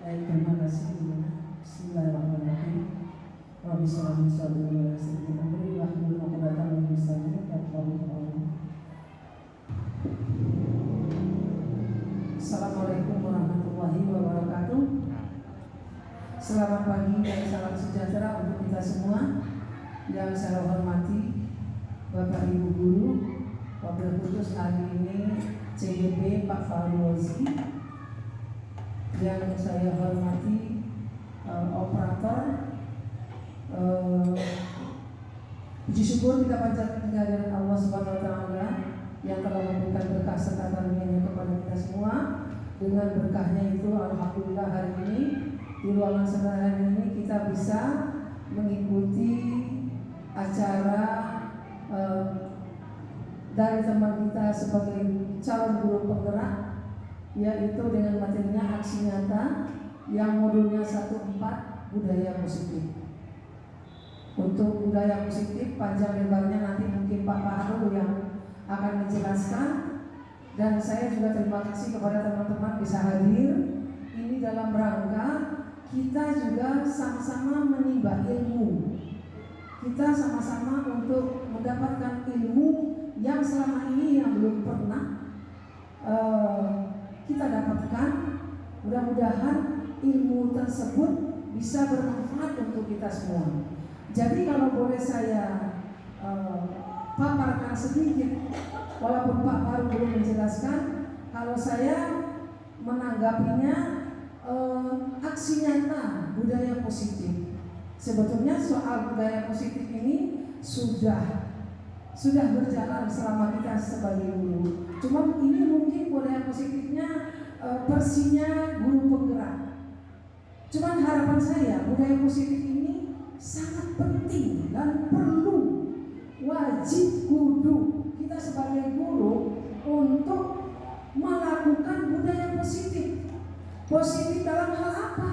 Baik, terima kasih. Bismillahirrahmanirrahim. Rabbi sholli sadri wa yassir li amri wahlul 'uqdatam min lisani yafqahu qawli. Assalamualaikum warahmatullahi wabarakatuh. Selamat pagi dan salam sejahtera untuk kita semua. Yang saya hormati Bapak Ibu Guru, Wabil Khusus hari ini CGP Pak Fauzi. Yang saya hormati operator. Puji syukur kita panjatkan kehadiran Allah Subhanahu wa taala yang telah memberikan berkah serta karunia-Nya kepada kita semua. Dengan berkahnya itu alhamdulillah hari ini di ruangan sederhana ini kita bisa mengikuti acara dari teman kita sebagai calon guru penggerak, yaitu dengan materinya aksi nyata yang modulnya 14 budaya positif. Untuk budaya positif panjang lebarnya nanti mungkin Pak Paharu yang akan menjelaskan, dan saya juga terima kasih kepada teman-teman bisa hadir. Ini dalam rangka kita juga sama-sama menimba ilmu. Kita sama-sama untuk mendapatkan ilmu yang selama ini yang belum pernah kita dapatkan. Mudah-mudahan ilmu tersebut bisa bermanfaat untuk kita semua. Jadi kalau boleh saya paparkan sedikit, walaupun Pak baru belum menjelaskan, kalau saya menanggapinya aksi nyata budaya positif. Sebetulnya soal budaya positif ini sudah berjalan selama kita sebagai guru. Cuma ini mungkin budaya positifnya versinya guru penggerak. Cuman harapan saya budaya positif ini sangat penting dan perlu, wajib kudu kita sebagai guru untuk melakukan budaya positif. Positif dalam hal apa?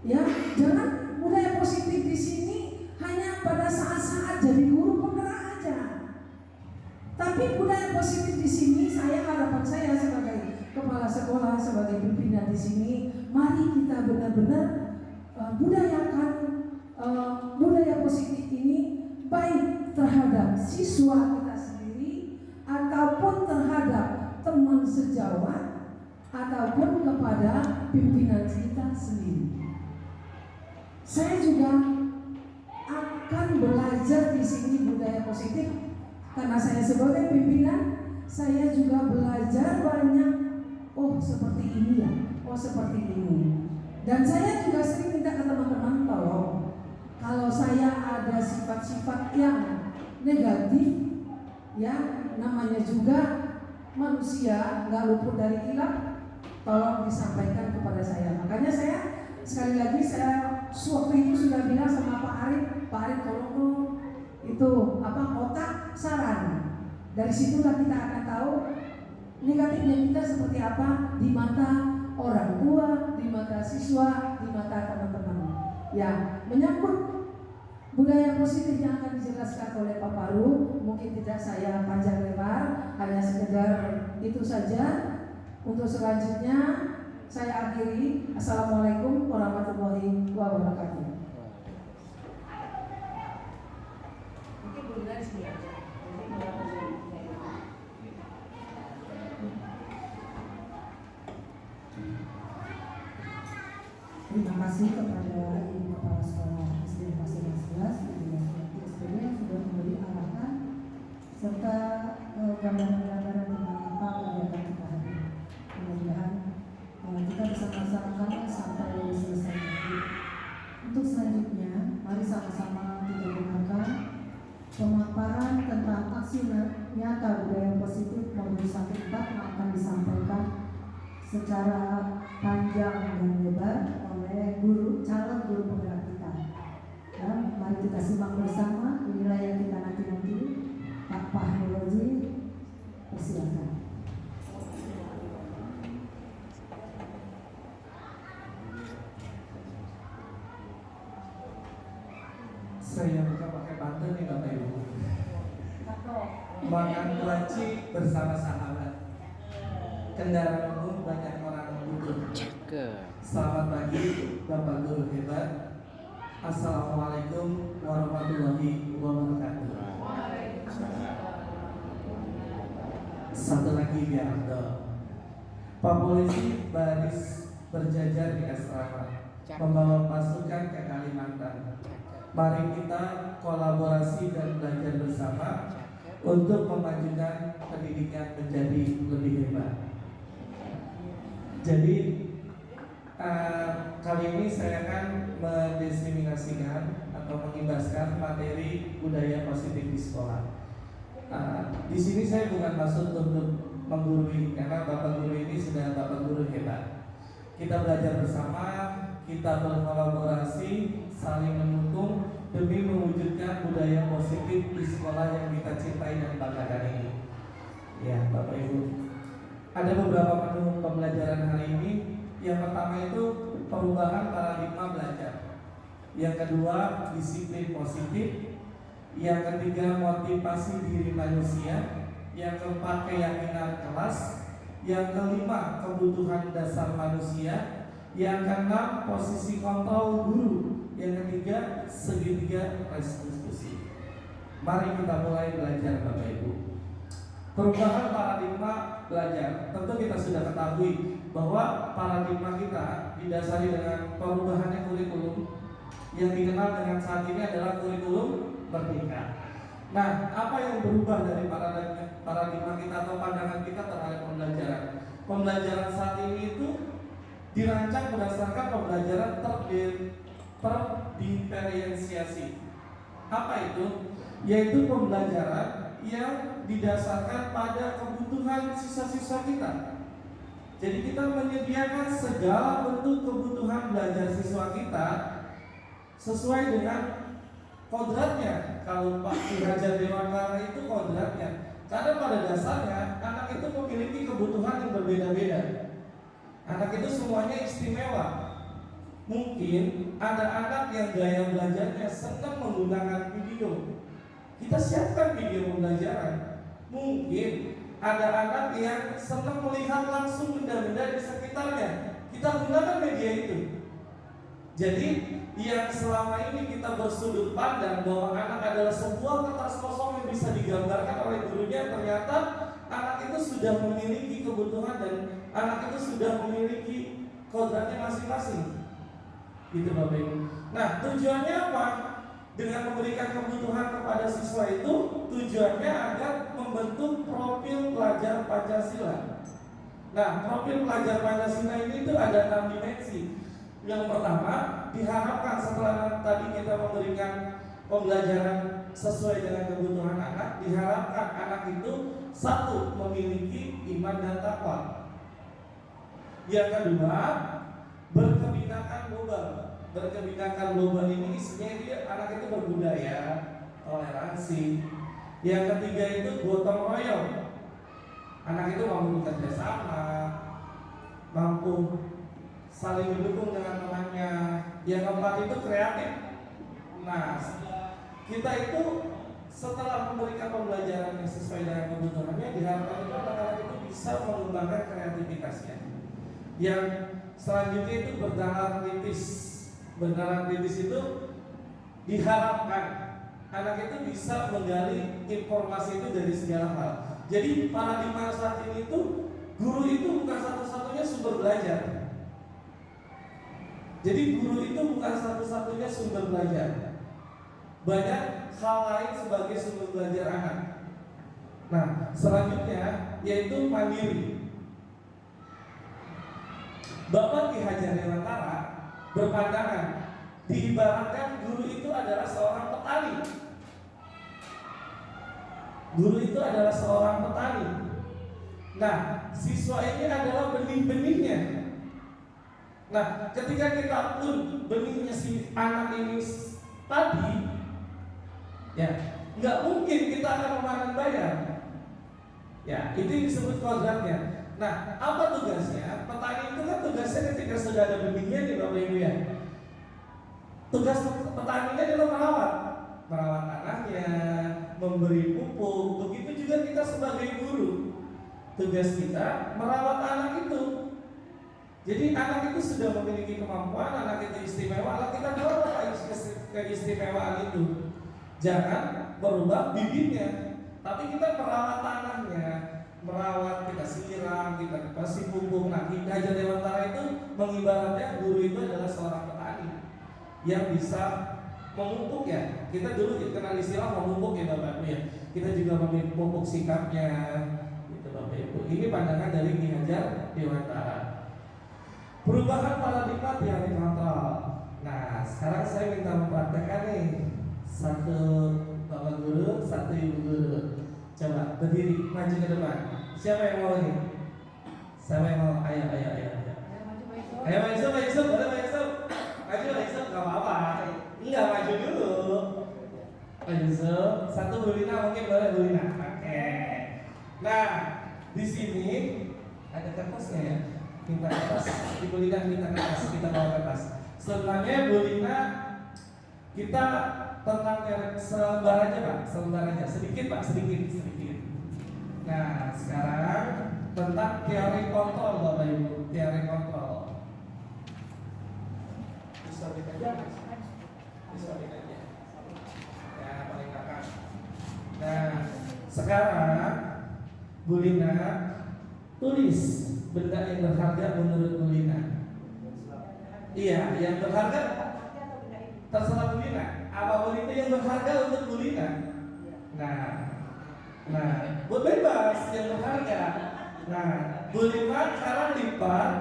Ya, jangan budaya positif di sini hanya pada saat-saat jadi guru penggerak aja. Tapi budaya positif di sini, harapan saya sebagai kepala sekolah, sebagai pimpinan di sini, mari kita benar-benar budayakan budaya positif ini baik terhadap siswa kita sendiri ataupun terhadap teman sejawat ataupun kepada pimpinan kita sendiri. Saya juga akan belajar di sini budaya positif karena saya sebagai pimpinan, saya juga belajar banyak. Oh seperti ini ya, oh seperti ini. Dan saya juga sering minta ke teman-teman tolong, kalau saya ada sifat-sifat yang negatif, ya namanya juga manusia, nggak luput dari hilaf, tolong disampaikan kepada saya. Makanya saya sekali lagi waktu itu sudah bilang sama Pak Arif tolong tuh itu otak saran. Dari situlah kita akan tahu negatifnya kita seperti apa di mata orang tua, di mata siswa, di mata teman-teman. Ya, menyangkut budaya positif yang akan dijelaskan oleh Pak Paru, mungkin tidak saya panjang lebar, hanya sekedar itu saja. Untuk selanjutnya saya akhiri. Assalamualaikum warahmatullahi wabarakatuh. Mungkin boleh dari sini aja. Terima kasih kepada Ibu Kepala Sekolah SD Pasir 11 SPD yang sudah memberi arahan serta gambaran-gambaran tentang apa kegiatan kita hari ini. Mudah-mudahan kita bisa melaksanakannya sampai selesai nanti. Untuk selanjutnya, mari sama-sama kita dengarkan pemaparan tentang aksi nyata budaya positif modul 14 yang akan disampaikan secara panjang dan lebar oleh calon guru penggerak kita. Ya, mari kita simak bersama. Inilah yang kita nanti Pak Fauzi, persilakan. Saya buka pakai pantun nih Bapak Ibu. Makan kelaci bersama sahabat. Kendaraan umum banyak orang duduk. Selamat pagi Bapak Guru hebat. Assalamualaikum warahmatullahi wabarakatuh. Satu lagi biar ada. Pak Polisi baris berjajar di asrama, membawa pasukan ke Kalimantan. Mari kita kolaborasi dan belajar bersama untuk memajukan pendidikan menjadi lebih hebat. Jadi kali ini saya akan mendiseminasikan atau mengimbaskan materi budaya positif di sekolah. Di sini saya bukan maksud untuk menggurui, karena Bapak Guru ini sudah Bapak Guru hebat. Kita belajar bersama, kita berkolaborasi, saling mendukung demi mewujudkan budaya positif di sekolah yang kita cintai dan banggakan ini. Ya, Bapak Ibu. Ada beberapa menu pembelajaran hari ini. Yang pertama itu perubahan paradigma belajar. Yang kedua, disiplin positif. Yang ketiga, motivasi diri manusia. Yang keempat, keyakinan kelas. Yang kelima, kebutuhan dasar manusia. Yang keenam, posisi kontrol guru. Yang ketiga, segitiga restitusi. Mari kita mulai belajar Bapak Ibu. Perubahan paradigma belajar. Tentu kita sudah ketahui bahwa paradigma kita didasari dengan perubahannya kurikulum. Yang dikenal dengan saat ini adalah kurikulum merdeka. Nah, apa yang berubah dari paradigma kita atau pandangan kita terhadap pembelajaran? Pembelajaran saat ini itu dirancang berdasarkan pembelajaran terdiferensiasi. Apa itu? Yaitu pembelajaran yang didasarkan pada kebutuhan siswa-siswa kita. Jadi kita menyediakan segala bentuk kebutuhan belajar siswa kita sesuai dengan kodratnya. Kalau Pak Ki Hajar Dewantara itu kodratnya. Karena pada dasarnya anak itu memiliki kebutuhan yang berbeda-beda. Anak itu semuanya istimewa. Mungkin ada anak yang gaya belajarnya senang menggunakan video. Kita siapkan video pembelajaran. Mungkin ada anak yang senang melihat langsung benda-benda di sekitarnya. Kita gunakan media itu. Jadi yang selama ini kita bersudut pandang bahwa anak adalah sebuah kertas kosong yang bisa digambarkan oleh gurunya, ternyata anak itu sudah memiliki kebutuhan dan anak itu sudah memiliki kodratnya masing-masing. Gitu Bapak Ibu. Nah, tujuannya apa? Dengan memberikan kebutuhan kepada siswa itu, tujuannya agar membentuk profil pelajar Pancasila. Nah, profil pelajar Pancasila ini itu ada 6 dimensi. Yang pertama, diharapkan setelah tadi kita memberikan pembelajaran sesuai dengan kebutuhan anak, diharapkan anak itu satu, memiliki iman dan takwa. Yang kedua, berkebinakan global. Berkebinakan global ini isinya dia anak itu berbudaya, toleransi. Yang ketiga itu gotong royong. Anak itu mampu bekerja sama, mampu saling mendukung dengan temannya. Yang keempat itu kreatif. Nah, kita itu setelah memberikan pembelajaran yang sesuai dengan kebutuhannya, diharapkan itu anak-anak itu bisa mengembangkan kreativitasnya. Yang selanjutnya itu bernalar kritis. Bernalar kritis itu diharapkan anak itu bisa menggali informasi itu dari segala hal. Jadi paradigma saat ini itu guru itu bukan satu-satunya sumber belajar. Jadi guru itu bukan satu-satunya sumber belajar. Banyak hal lain sebagai sumber belajar anak. Nah, selanjutnya yaitu mandiri. Bapak Ki Hajar Dewantara berpandangan diibaratkan guru itu adalah seorang petani. Guru itu adalah seorang petani. Nah, siswa ini adalah benih-benihnya. Nah, ketika kita pun benihnya si anak ini tadi, ya nggak mungkin kita akan memanen bayam. Ya, itu yang disebut kodratnya. Nah, apa tugasnya? Petani itu kan tugasnya ketika sudah ada benihnya nih Bapak Ibu ya. Tugas petaninya adalah merawat tanahnya, memberi pupuk. Begitu juga kita sebagai guru, tugas kita merawat anak itu. Jadi anak itu sudah memiliki kemampuan, anak itu istimewa, anak kita bawa keistimewaan itu. Jangan berubah bibitnya, tapi kita merawat tanahnya, merawat, kita siram, kita kasih pupuk. Nah, Hajar Dewantara itu mengibaratkan guru itu adalah seorang petani yang bisa memupuk ya. Kita dulu kenal istilah memupuk ya Bapak Ibu ya. Kita juga memupuk sikapnya, gitu Bapak Ibu. Ini pandangan dari Ki Hajar Dewantara. Perubahan paradigma teori kontrol. Nah, sekarang saya minta mempraktekkan nih. Satu Bapak Guru, satu Ibu Guru. Coba berdiri, maju ke depan. Siapa yang mau nih? Siapa yang mau? Ayo. Ayo Pak Yusuf, boleh Pak Yusuf? Maju Pak Yusuf, gak apa-apa. Enggak, maju dulu. Pak Yusuf, satu Bu Lina mungkin boleh Bu Lina. Oke. Nah, di sini ada kertasnya ya. Minta kertas, Ibu Lina minta kertas, kita bawa kertas. Sebenarnya Bu Lina, kita tentang selembar aja Pak, selembar aja, sedikit Pak, sedikit. Nah, sekarang tentang teori kontrol Bapak Ibu, teori kontrol. Bisa aja. Ya, paling kakak. Nah, sekarang Bu Lina tulis benda yang berharga menurut Bu Lina. Iya, yang berharga terserah Bu Lina. Apapun itu yang berharga untuk Bu Lina. Nah, buat bebas yang berharga. Nah, Bu Lina sekarang lipat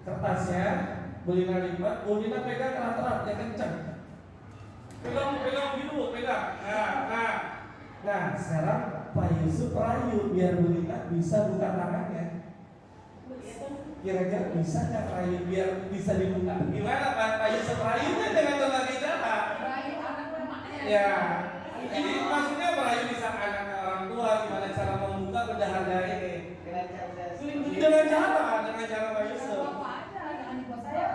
kertasnya. Bu Lina lipat, Bu Lina pegang erat-erat yang kencang. Pegang dulu, pegang. Nah, sekarang Pak Yusuf rayu biar Bu Lina bisa buka tangannya. Kira-kira bisa nggak rayu biar bisa dibuka? Gimana Pak Yusuf rayunya dengan berbagai cara? Rayu anak rumahnya. Ya, ini maksudnya merayu bisa anak orang tua, gimana cara membuka benda harga ini? Dengan cara Pak Yusuf. Bapak aja, jangan dibuat saya.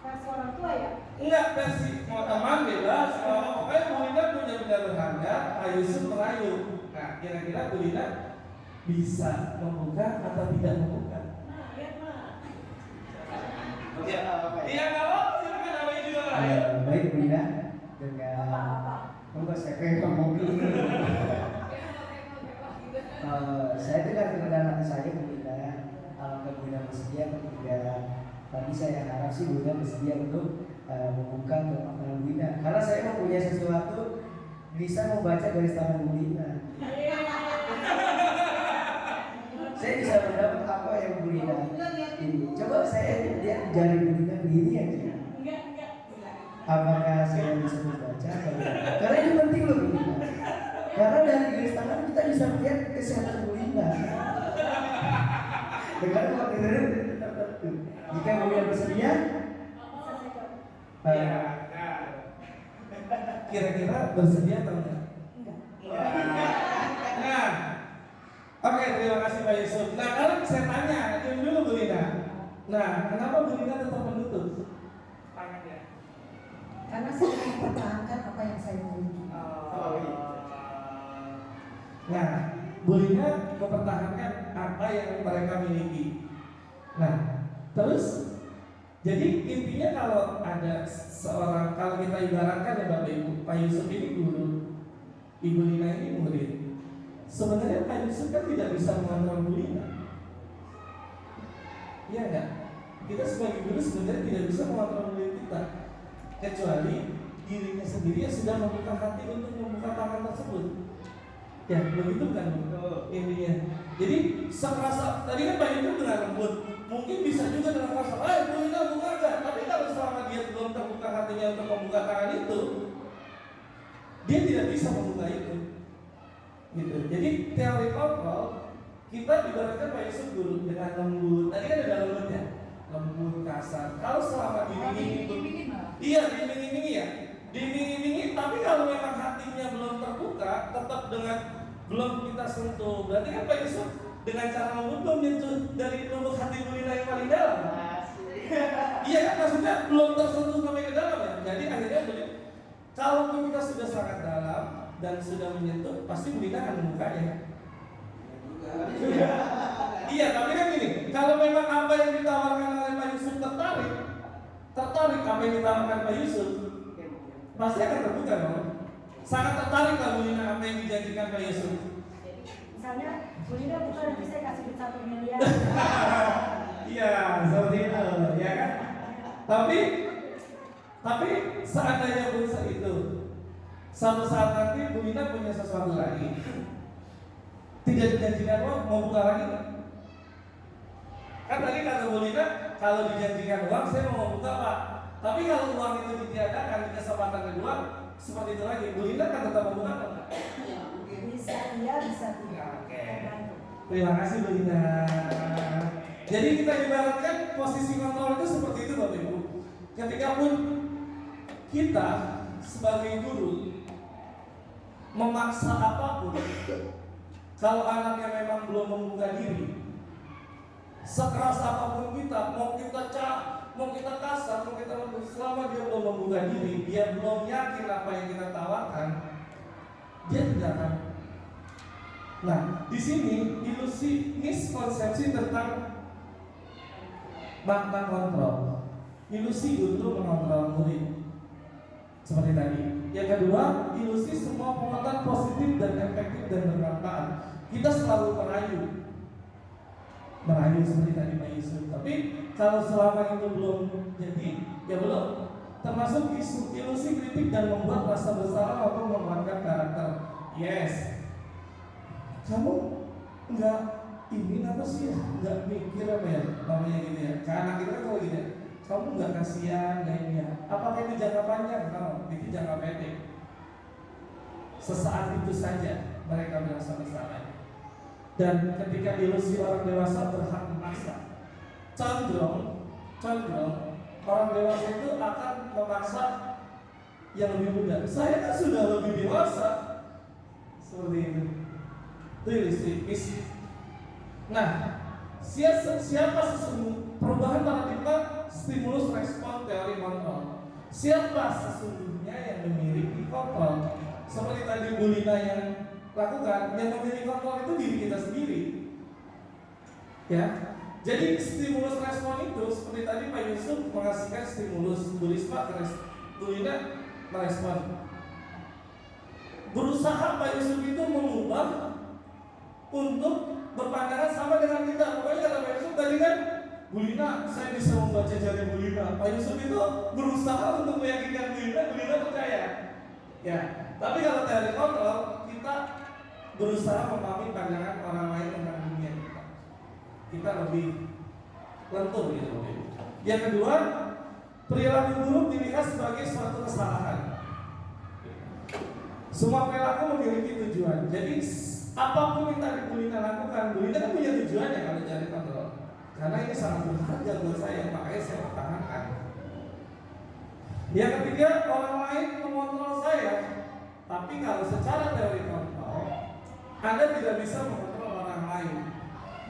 Versi orang tua ya. Enggak versi mau teman bebas, pokoknya Bu Lina punya benda berharga, Pak Yusuf merayu. Nah, kira-kira Bu Lina bisa membuka atau tidak membuka? Iya, kalau silakan namanya juga lah ya. Baik Bu Lina, dengan monggo saya ngomong dulu. Saya dengar kebenaran saya Bu Lina, alangkah Bu Lina bersedia atau tidak. Tadi saya harap sih Bu Lina bersedia untuk membuka kemakmuran Bu Lina, karena saya mempunyai sesuatu bisa membaca garis tangan Bu Lina. Saya bisa mendapat apa yang Bu Lina ini. Coba saya lihat jari Bu Lina begini aja. Enggak. Apakah saya bisa membaca atau tidak? Karena itu penting loh Bu Lina. Karena dari garis tangan kita bisa melihat kesehatan Bu Lina. Dengan waktu jika Bu Lina bersedia, Kira-kira bersedia atau enggak? Nah, oke, terima kasih Pak Yusuf. Nah, kalau saya tanya, diam dulu Bu Lina. Nah, kenapa Bu Lina tetap menutup tangannya? Karena saya ingin mempertahankan apa yang saya miliki. Nah, Bu Lina mempertahankan apa yang mereka miliki. Nah, terus jadi intinya kalau ada seorang, kalau kita ibaratkan ya Bapak Ibu, Pak Yusuf ini guru, Ibu Lina ini murid. Sebenarnya Pak Yusuf kan tidak bisa mengontrol Bu Lina. Iya enggak? Kita sebagai guru sebenarnya tidak bisa mengontrol murid kita, kecuali dirinya sendiri yang sudah membuka hati untuk membuka tangan tersebut. Ya, begitu kan intinya. Jadi serasa tadi kan Pak Yusuf dengan lembut, mungkin bisa juga dengan kasar, Bu Lina buka enggak? Tapi kalau selama dia belum terbuka hatinya untuk membuka tangan itu, dia tidak bisa membuka itu. Gitu. Jadi teori kontrol kita ibaratkan Pak Yusuf guru dengan lembut. Tadi kan ada lembutnya, lembut kasar. Kalau selama diiming-iming, iya diiming-imingi ya, diiming-imingi. Tapi kalau memang hatinya belum terbuka, tetap dengan belum kita sentuh. Berarti kan Pak Yusuf dengan cara lembut belum nyentuh dari lubuk hati Bu Lina yang paling dalam. Iya kan, maksudnya belum tersentuh sampai ke dalam ya. Jadi akhirnya kalau kita sudah sangat dalam dan sudah menyentuh, pasti Bu Lina akan membukanya. Iya, tapi kan gini, kalau memang apa yang ditawarkan oleh Pak tertarik apa yang ditawarkan Pak Yusuf, pasti akan terbuka dong. Sangat tertarik lah Bu Lina apa yang dijanjikan Pak Yusuf. Misalnya, Bu Lina bukan nanti saya kasih duit 1 miliar. Iya, seperti itu, ya kan? Tapi seandainya pun itu, suatu saat nanti Bu Lina punya sesuatu lagi, tidak dijanjikan uang, mau buka lagi nggak? Kan tadi kata Bu Lina, kalau dijanjikan uang saya mau buka Pak. Tapi kalau uang itu ditiadakan di kesempatan kedua, seperti itu lagi, Bu Lina kan tetap membuka enggak? Bisa iya, bisa tidak. Oke. Terima kasih Bu Lina. Jadi kita ibaratkan posisi kontrol itu seperti itu Bapak Ibu. Ketika pun kita sebagai guru memaksa apapun, kalau anaknya memang belum membuka diri, sekeras apapun kita, mau kita mau kita kasar, mau kita lembut, selama dia belum membuka diri, dia belum yakin apa yang kita tawarkan, dia tidak akan. Nah, di sini ilusi miskonsepsi tentang makna kontrol. Ilusi guru mengontrol murid, seperti tadi. Yang kedua, ilusi semua penguatan positif dan efektif dan bermanfaat. Kita selalu merayu seperti tadi Pak Yusuf. Tapi kalau selama itu belum jadi, ya belum. Termasuk ilusi kritik dan membuat rasa bersalah maupun menguatkan karakter. Yes, kamu enggak ini apa sih ya? Enggak mikir apa ya? Namanya gitu ya. Ke anak kita kalau gitu ya, kamu enggak kasihan, enggak ini ya. Apakah itu jangka panjang? Itu jangka pendek. Sesaat itu saja mereka merasa bersalah. Dan ketika ilusi orang dewasa berhak memaksa, cenderung orang dewasa itu akan memaksa yang lebih muda. Saya kan sudah lebih dewasa, seperti itu. Itu ilusi. Nah, siapa sesungguhnya perubahan paradigma stimulus respon teori kontrol? Siapa sesungguhnya yang memiliki kontrol? Seperti tadi Bu Lina yang lakukan, yang memiliki kontrol itu diri kita sendiri. Ya, jadi stimulus respon itu seperti tadi Pak Yusuf mengasihkan stimulus, Bu Lina merespon. Berusaha Pak Yusuf itu mengubah untuk berpandangan sama dengan kita. Pokoknya kata Pak Yusuf tadi kan, Bu Lina, saya bisa membaca jari Bu Lina. Pak Yusuf itu berusaha untuk meyakinkan Bu Lina percaya. Ya, tapi kalau teori kontrol, kita berusaha memahami pandangan orang lain tentang dunia kita. Kita lebih lentur gitu. Yang kedua, perilaku buruk dilihat sebagai suatu kesalahan. Semua perilaku memiliki tujuan. Jadi apapun yang tadi Bu Lina lakukan, Bu Lina kan punya tujuannya kalau cari kontrol. Karena ini sangat berharga buat saya, makanya saya pertahankan. Yang ketiga, orang lain mengontrol saya. Tapi kalau secara teori kontrol, Anda tidak bisa mengontrol orang lain.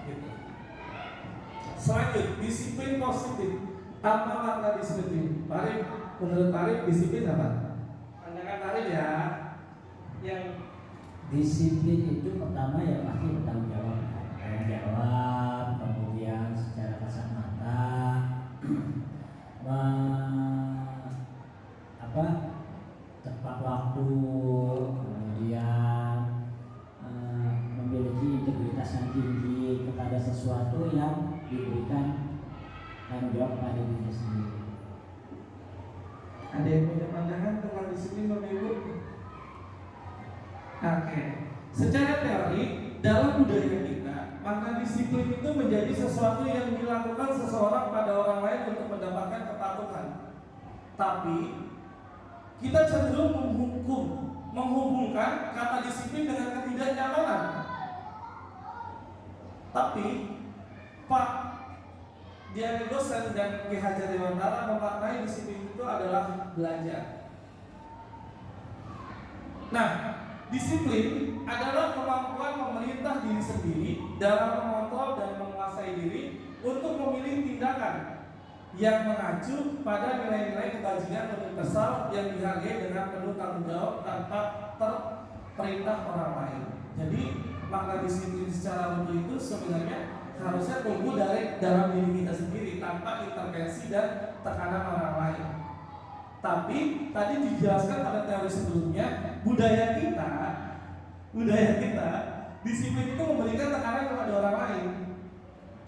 Gitu. Selanjutnya, disiplin positif. Apa makna disiplin? Menurut Arif, disiplin apa? Pandangan Arif ya. Yang disiplin itu pertama ya pasti bertanggung jawab, kemudian secara kasat mata tepat waktu, kemudian memiliki integritas yang tinggi kepada sesuatu yang diberikan tanggung jawab pada diri sendiri. ada yang punya pandangan tentang disiplin Bapak Ibu? Oke. Secara teori, dalam budaya kita, maka disiplin itu menjadi sesuatu yang dilakukan seseorang pada orang lain untuk mendapatkan kepatuhan. Tapi kita cenderung menghubungkan kata disiplin dengan ketidaknyamanan. Tapi Pak Dian Dosen dan Ki Hajar Dewantara memaknai disiplin itu adalah belajar. Nah, disiplin adalah kemampuan memerintah diri sendiri dalam mengontrol dan menguasai diri untuk memilih tindakan yang mengacu pada nilai-nilai kebajikan universal yang dihargai dengan penuh tanggung jawab tanpa terperintah orang lain. Jadi makna disiplin secara utuh itu sebenarnya harusnya tumbuh dari dalam diri kita sendiri tanpa intervensi intervensi dan tekanan orang lain. Tapi tadi dijelaskan pada teori sebelumnya, budaya kita disiplin itu memberikan tekanan kepada orang lain.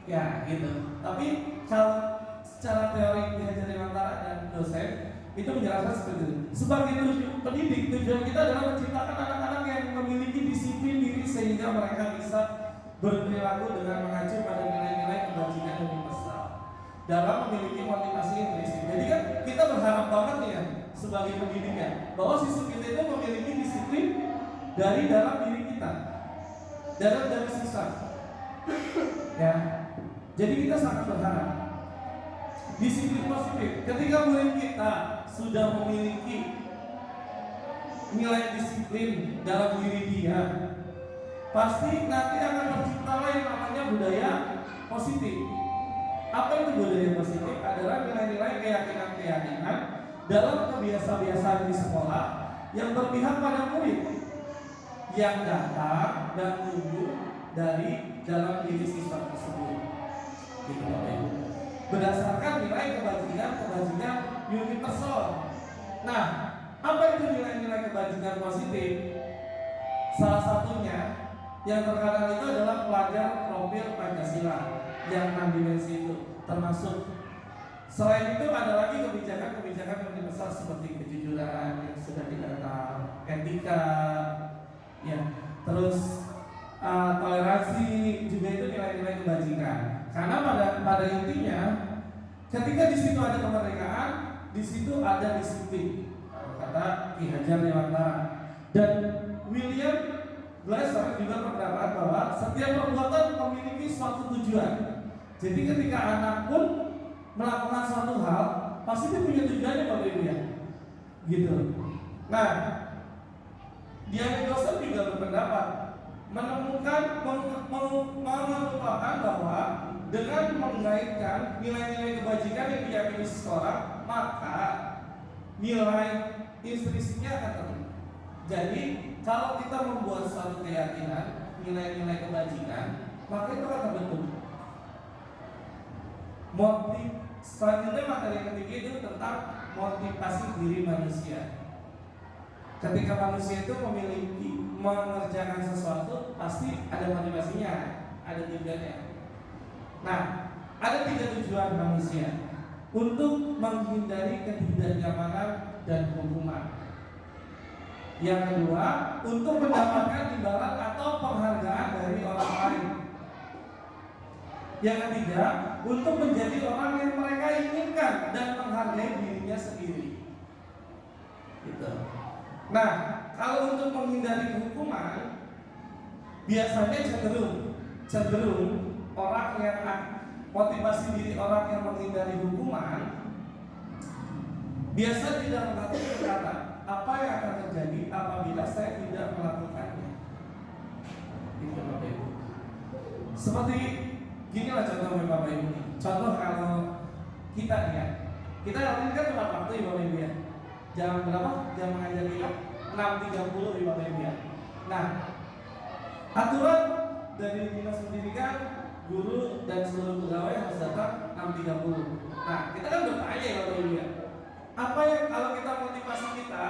Ya, gitu. Tapi kalau secara teori Ki Hajar Dewantara dan dosen itu menjelaskan seperti itu. Sebagai pendidik, tujuan kita adalah menciptakan anak-anak yang memiliki disiplin diri sehingga mereka bisa berperilaku dengan mengacu pada nilai-nilai kebajikan dan universal dalam memiliki motivasi intrinsik. Jadi kan kita berharap banget nih ya sebagai pendidik ya, bahwa siswa kita itu memiliki disiplin dari dalam diri kita, dari siswa. Ya, jadi kita sangat berharap disiplin positif. Ketika murid kita sudah memiliki nilai disiplin dalam diri dia, pasti nanti akan terciptalah yang namanya budaya positif. Apa itu budaya positif? Adalah nilai-nilai keyakinan-keyakinan dalam kebiasaan-kebiasaan di sekolah yang berpihak pada murid, yang datang dan tumbuh dari dalam diri siswa tersebut. Gitu, Bapak Ibu. Berdasarkan nilai kebajikan universal. Nah, apa itu nilai-nilai kebajikan positif? Salah satunya yang terkadang itu adalah pelajar profil Pancasila yang 6 dimensi itu, termasuk selain itu ada lagi kebijakan-kebijakan universal seperti kejujuran yang sudah kita tahu, etika, ya, terus toleransi juga itu nilai-nilai kebajikan. Karena pada intinya, ketika di situ ada kemerdekaan, di situ ada disiplin, kata Ki Hajar Dewantara. Dan William Glasser juga berpendapat bahwa setiap perbuatan memiliki suatu tujuan. Jadi ketika anak pun melakukan suatu hal, pasti dia punya tujuannya, Bapak Ibu ya. Gitu. Nah, Dian Glasser juga berpendapat mengemukakan bahwa dengan mengaitkan nilai-nilai kebajikan yang diyakini seseorang, maka nilai intrinsiknya akan terbentuk. Jadi kalau kita membuat suatu keyakinan, nilai-nilai kebajikan, maka itu akan terbentuk. Motif selanjutnya materi yang ketiga itu tentang motivasi diri manusia. Ketika manusia itu memiliki mengerjakan sesuatu, pasti ada motivasinya, ada tujuannya. Nah, ada 3 tujuan manusia untuk menghindari ketidaknyamanan dan hukuman. Yang kedua, untuk mendapatkan imbalan atau penghargaan dari orang lain. Yang ketiga, untuk menjadi orang yang mereka inginkan dan menghargai dirinya sendiri. Gitu. Nah, kalau untuk menghindari hukuman, biasanya cenderung orang yang motivasi diri orang yang menghindari hukuman biasa tidak mengatur kata apa yang akan terjadi apabila saya tidak melakukannya. Itu Bapak Ibu. Seperti gini lah contohnya Bapak Ibu. Contoh kalau kita nih ya, kita hari ini kan tepat waktu ya Bapak Ibu ya. Jam berapa? Jam mengajar kita 6.30 ya Bapak Ibu ya. Nah, aturan dari dinas pendidikan, guru dan seluruh pegawai harus datang 6.30. Nah, kita kan bertanya ya Bapak Ibu ya, apa yang kalau kita motivasi kita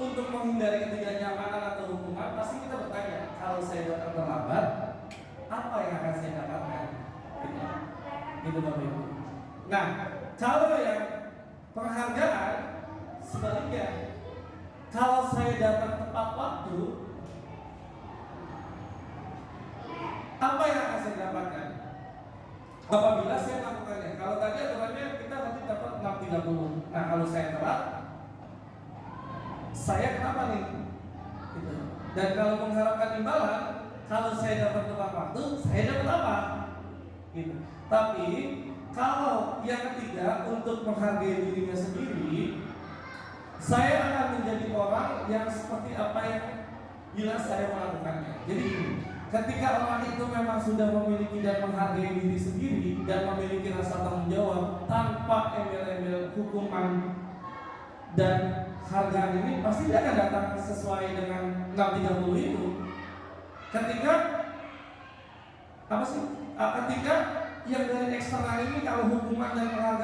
untuk menghindari ketidaknyamanan atau hukuman, pasti kita bertanya, kalau saya datang terlambat, apa yang akan saya dapatkan? Gitu Bapak Ibu. Nah, kalau yang penghargaan sebaliknya, kalau saya datang tepat waktu, apa yang akan saya dapatkan? Apabila saya melakukannya. Kalau tadi aturannya kita nanti dapat 6.30. Nah, kalau saya telat, saya kenapa nih? Gitu. Dan kalau mengharapkan imbalan, kalau saya dapat tepat waktu, saya dapat apa? Gitu. Tapi kalau yang ketiga untuk menghargai dirinya sendiri, saya akan menjadi orang yang seperti apa yang bila saya melakukannya. Jadi ketika orang itu memang sudah memiliki dan menghargai diri sendiri dan memiliki rasa tanggung jawab tanpa embel-embel hukuman dan hargaan ini, pasti dia akan datang sesuai dengan 6.30 itu. Ketika apa sih? Ketika yang dari eksternal ini kalau hukuman dan penghargaan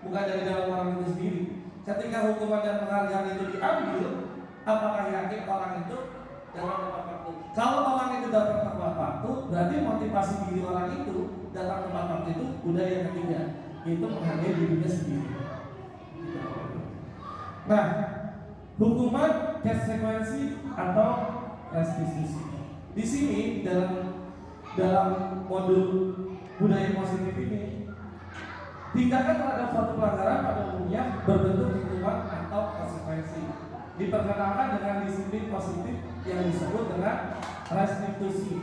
bukan dari dalam orang itu sendiri. Ketika hukuman dan penghargaan itu diambil, apakah yakin orang itu dalam tepat waktu? Kalau orang itu dapat tepat waktu, berarti motivasi diri orang itu datang tepat waktu itu udah yang ketiga, yaitu menghargai dirinya sendiri. Nah, hukuman konsekuensi atau restitusi. Di sini dalam modul budaya positif ini, tindakan terhadap suatu pelanggaran pada umumnya berbentuk hukuman atau konsekuensi. Diperkenalkan dengan disiplin positif yang disebut dengan restitusi.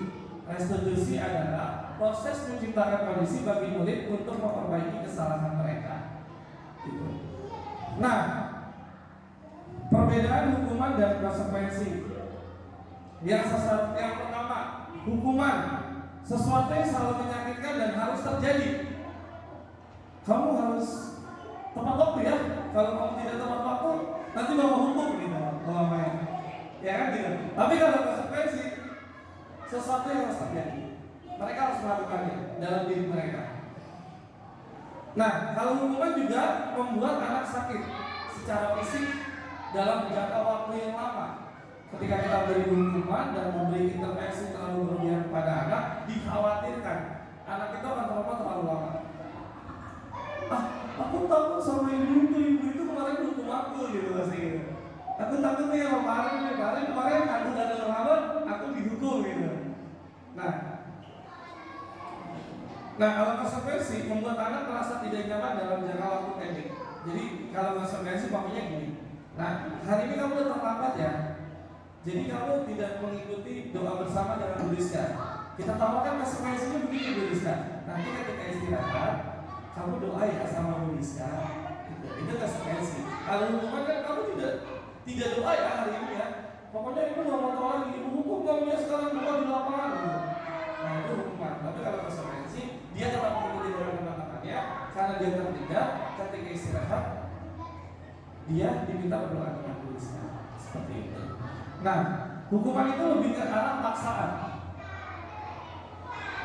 Restitusi adalah proses menciptakan kondisi bagi murid untuk memperbaiki kesalahan mereka. Gitu. Nah, perbedaan hukuman dan konsekuensi. Yang pertama, hukuman sesuatu yang selalu menyakitkan dan harus terjadi. Kamu harus tepat waktu ya. Kalau kamu tidak tepat waktu, nanti bawa hukum gitu. Kalau main, ya kan gitu. Tapi kalau konsekuensi, sesuatu yang harus terjadi. Mereka harus melakukannya dalam diri mereka. Nah, kalau hukuman juga membuat anak sakit secara fisik dalam jangka waktu yang lama. Ketika kita beri hukuman dan memberi intervensi terlalu berlebihan kepada anak, dikhawatirkan anak itu akan trauma terlalu lama. Aku takut sama ibu itu kemarin hukum aku gitu gitu. Aku takut nih sama kemarin aku gak ada lawan, aku dihukum gitu. Nah kalau konsekuensi membuat anak merasa tidak nyaman dalam jangka waktu pendek. Jadi kalau konsekuensi pokoknya gini. Nah, hari ini kamu udah terlambat ya. Jadi kamu tidak mengikuti doa bersama dengan Bu Rizka. Kita tawarkan konsekuensinya begini Bu Rizka. Nanti ketika istirahat, kamu doa ya sama Bu Rizka. Itu konsekuensi. Kalau hukuman kan kamu tidak doa ya hari ini ya. Pokoknya ibu nggak mau tahu lagi, ibu hukum kamu ya sekarang doa di lapangan. Nah itu hukuman. Tapi kalau konsekuensi, dia tetap mengikuti doa teman-temannya karena dia tertinggal ketika istirahat. Dia diminta berdoa dengan Bu Rizka. Seperti itu. Nah, hukuman itu lebih ke arah paksaan.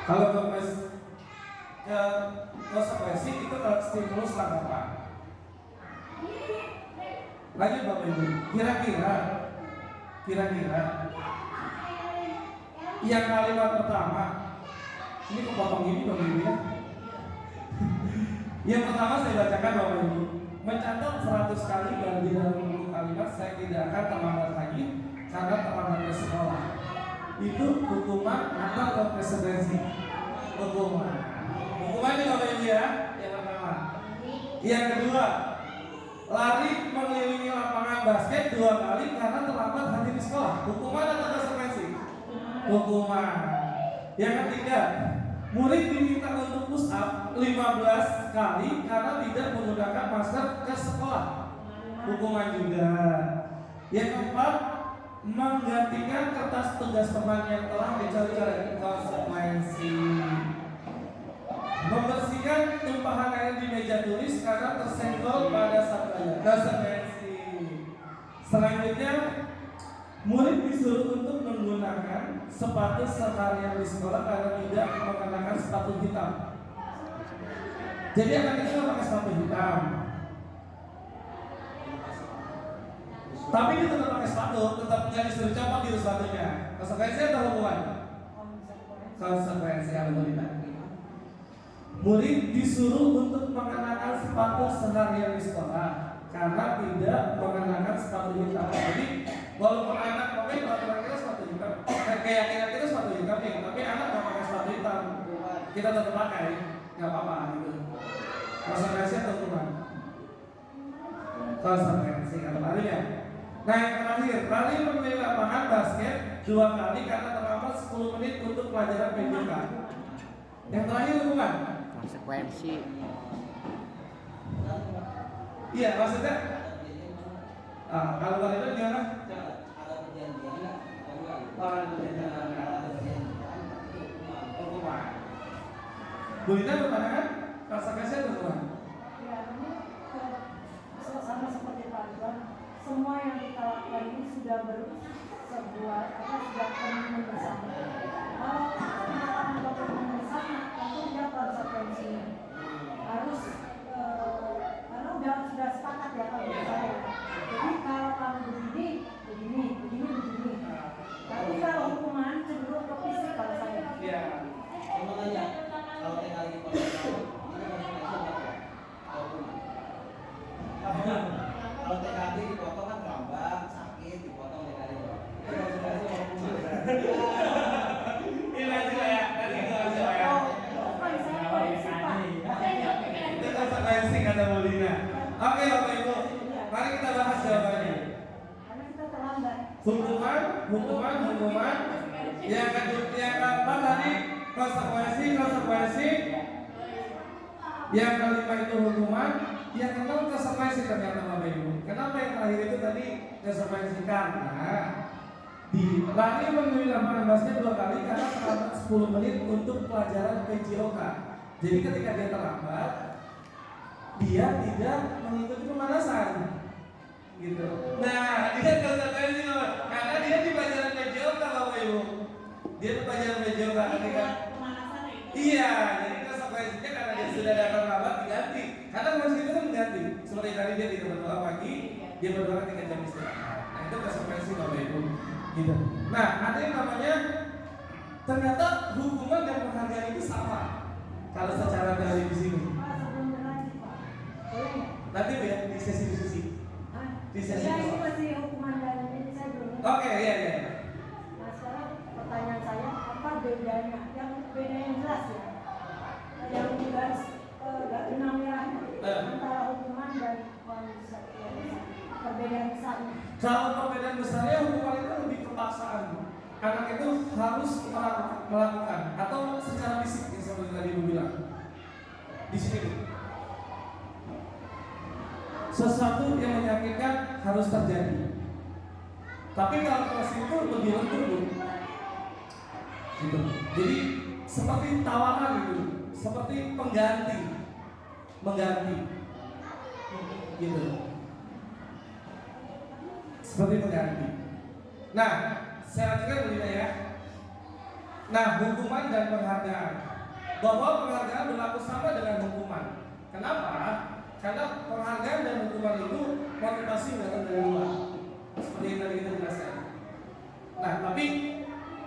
Kalau konsekuensi itu stimulus tanggapan. Lanjut Bapak Ibu. Kira-kira yang kalimat pertama ini kepotong gini Bapak Ibu ya. Yang pertama saya bacakan Bapak Ibu. Mencatat 100 kali dan di dalam buku kalimat saya tidak akan terlambat lagi karena terlambat ke sekolah. Itu hukuman atau konsekuensi? Hukuman ini Bapak Ibu ya. Yang pertama. Yang kedua, lari mengelilingi lapangan basket 2 kali karena terlambat hadir di sekolah. Hukuman atau konsekuensi? Hukuman. Yang ketiga, murid diminta untuk push up 15 kali karena tidak menggunakan masker ke sekolah. Hukuman juga. Yang keempat, menggantikan kertas tugas teman yang telah dicari-cari. Konsekuensi. Membersihkan tumpahan air di meja tulis karena tersenggol pada saat belajar. Konsekuensi. Selanjutnya, murid disuruh untuk menggunakan sepatu seharian di sekolah karena tidak mengenakan sepatu hitam. Jadi anak itu pakai sepatu hitam, tapi dia tetap pakai sepatu, tetap nggak disuruh copot gitu sepatunya. Konsekuensi atau hukuman? Konsekuensi. Alhamdulillah. Murid disuruh untuk mengenakan sepatu seharian di sekolah karena tidak mengenakan sepatu hitam. Jadi walaupun anak pakai peraturan kita sepatu hitam, keyakinan kita sepatu hitam nih, tapi anak nggak pakai sepatu hitam, kita tetap pakai, nggak apa-apa gitu. Konsekuensi atau hukuman? Konsekuensi. Kalau lari ya. Nah yang terakhir, lari mengelilingi lapangan basket 2 kali karena terlambat 10 menit untuk pelajaran PJK. Yang terakhir hukuman? Konsekuensi. Iya maksudnya. Kalau lari itu gimana? Bu Ina bertanya konsekuensi atau hukuman? Ya, ini sama seperti Pak Ridwan, semua yang kita lakukan ini sudah sudah komitmen bersama. Kalau kita komitmen bersama, tentu dia konsekuensinya harus konsekuensi kata Bu Lina. Oke Bapak Ibu, mari kita bahas jawabannya. Karena kita terlambat. Hukuman yang keempat tadi konsekuensi, yang kelima itu hukuman, yang keenam konsekuensi ternyata Bapak Ibu. Kenapa yang terakhir itu tadi konsekuensi? Karena di lari memilih lapangan basket 2 kali karena terlambat 10 menit untuk pelajaran PJOK. Jadi ketika dia terlambat, dia tidak mengikuti pemanasan, gitu. Nah, dia konsekuensi karena dia di pelajaran PJOK Bapak Ibu. Dia di pelajaran PJOK ketika iya, jadi konsekuensinya karena dia sudah datang terlambat diganti. Karena masih itu kan diganti. Seperti tadi dia tidak berdoa pagi, dia berdoa ketika jam istirahat. Nah itu konsekuensi Bapak Ibu. Gitu. Nah, ada yang namanya ternyata hukuman dan penghargaan itu sama. Kalau secara teori di sini. Pak, sebelum berlanjut Pak, boleh nggak? Nanti Bu ya di sesi diskusi. Di sesi Ya, ini diskusi. masih hukuman dan ini saya belum. Oke, iya. Nah sekarang pertanyaan saya, apa bedanya? Yang beda yang jelas ya, yang garis benang merahnya antara hukuman dan konsekuensi. Perbedaan besarnya. Kalau perbedaan besarnya hukuman itu lebih kepaksaan. Anak itu harus melakukan atau secara fisik yang seperti tadi Ibu bilang. Di sini sesuatu yang menyakitkan harus terjadi. Tapi kalau kelas itu lebih lentur Bu. Gitu. Jadi seperti tawaran gitu, seperti mengganti, gitu. Seperti mengganti. Nah, saya lanjutkan dulu ya. Nah, hukuman dan penghargaan. Bahwa penghargaan berlaku sama dengan hukuman. Kenapa? Karena penghargaan dan hukuman itu motivasi datang dari luar. Seperti yang tadi kita jelaskan. Nah, tapi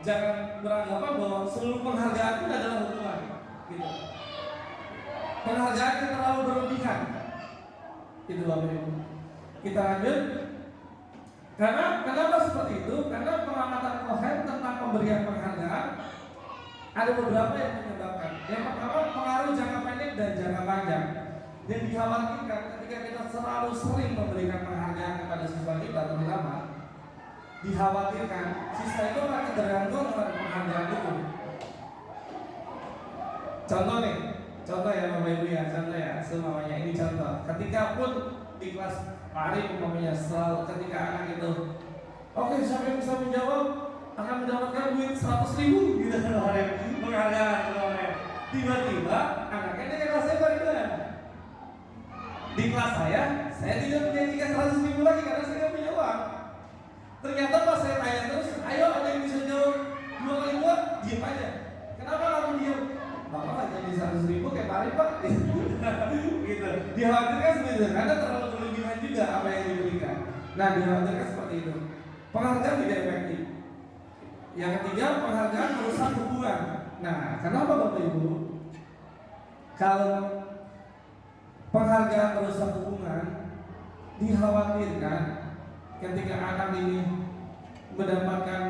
jangan beranggapan bahwa seluruh penghargaan itu adalah hukuman. Gitu. Penghargaan yang terlalu berlebihan. Itu Bapak Ibu. Kita lanjut. Karena kenapa seperti itu? Karena pengamatan Cohen tentang pemberian penghargaan ada beberapa yang menyebabkan. Yang pertama pengaruh jangka pendek dan jangka panjang. Dan dikhawatirkan ketika kita selalu sering memberikan penghargaan kepada siswa kita terutama, dikhawatirkan siswa itu akan tergantung oleh penghargaan itu. Contoh ya Bapak Ibu ya, contoh ya, semuanya ini contoh. Ketika pun di kelas hari umpamanya selalu ketika anak itu oke, siapa yang bisa menjawab akan mendapatkan duit 100.000 gitu kan penghargaan. Tiba-tiba anaknya dia rasanya balikan. Di kelas saya tidak menjanjikan 100.000 lagi karena saya tidak punya uang. Ternyata pas saya tanya terus, ayo ada yang bisa jawab 2 kali 2, diam aja. Kenapa kamu diam? Bapak nggak jadi 100.000 kayak Pak Pak. Gitu. Dikhawatirkan seperti itu karena terlalu berlebihan juga apa yang diberikan. Nah, dikhawatirkan seperti itu. Penghargaan tidak efektif. Yang ketiga, penghargaan merusak hubungan. Nah, kenapa Bapak Ibu? Kalau penghargaan merusak hubungan, dikhawatirkan ketika anak ini mendapatkan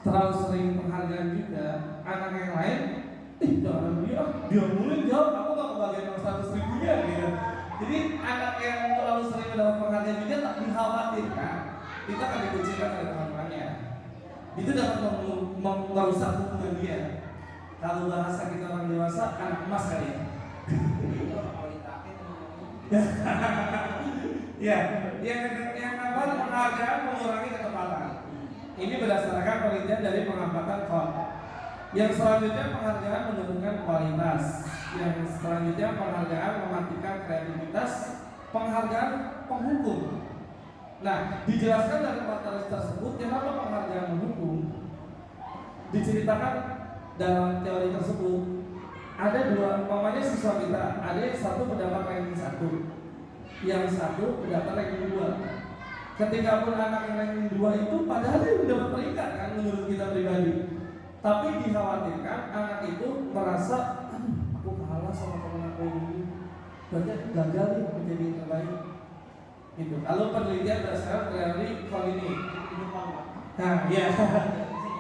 terlalu sering penghargaan juga, anak yang lain jangan dia mulai jawab, aku gak kebagian 100.000-nya gitu. Jadi anak yang terlalu sering mendapat penghargaan juga tak dikhawatirkan itu akan dikucilkan oleh teman-temannya. Itu dapat merusak hubungan dia. Kalau bahasa kita orang dewasa, anak emas kali ya. Ya, yang apa penghargaan mengurangi ketepatan. Ini berdasarkan penelitian dari pengamatan Cohen. Yang selanjutnya penghargaan menurunkan kualitas. Yang selanjutnya penghargaan mematikan kreativitas. Penghargaan penghukum. Nah, dijelaskan dari materi tersebut kenapa penghargaan menghukum. Diceritakan dalam teori tersebut ada 2, umpamanya siswa kita, ada yang satu mendapat ranking 1, yang satu mendapat ranking 2. Ketika pun anak yang ranking 2 itu padahal dia mendapat peringkat kan menurut kita pribadi. Tapi dikhawatirkan anak itu merasa, aku kalah sama teman aku ini, berarti aku gagal nih menjadi yang terbaik. Gitu. Kalau penelitian berdasarkan teori Cohen ini. Nah, ya,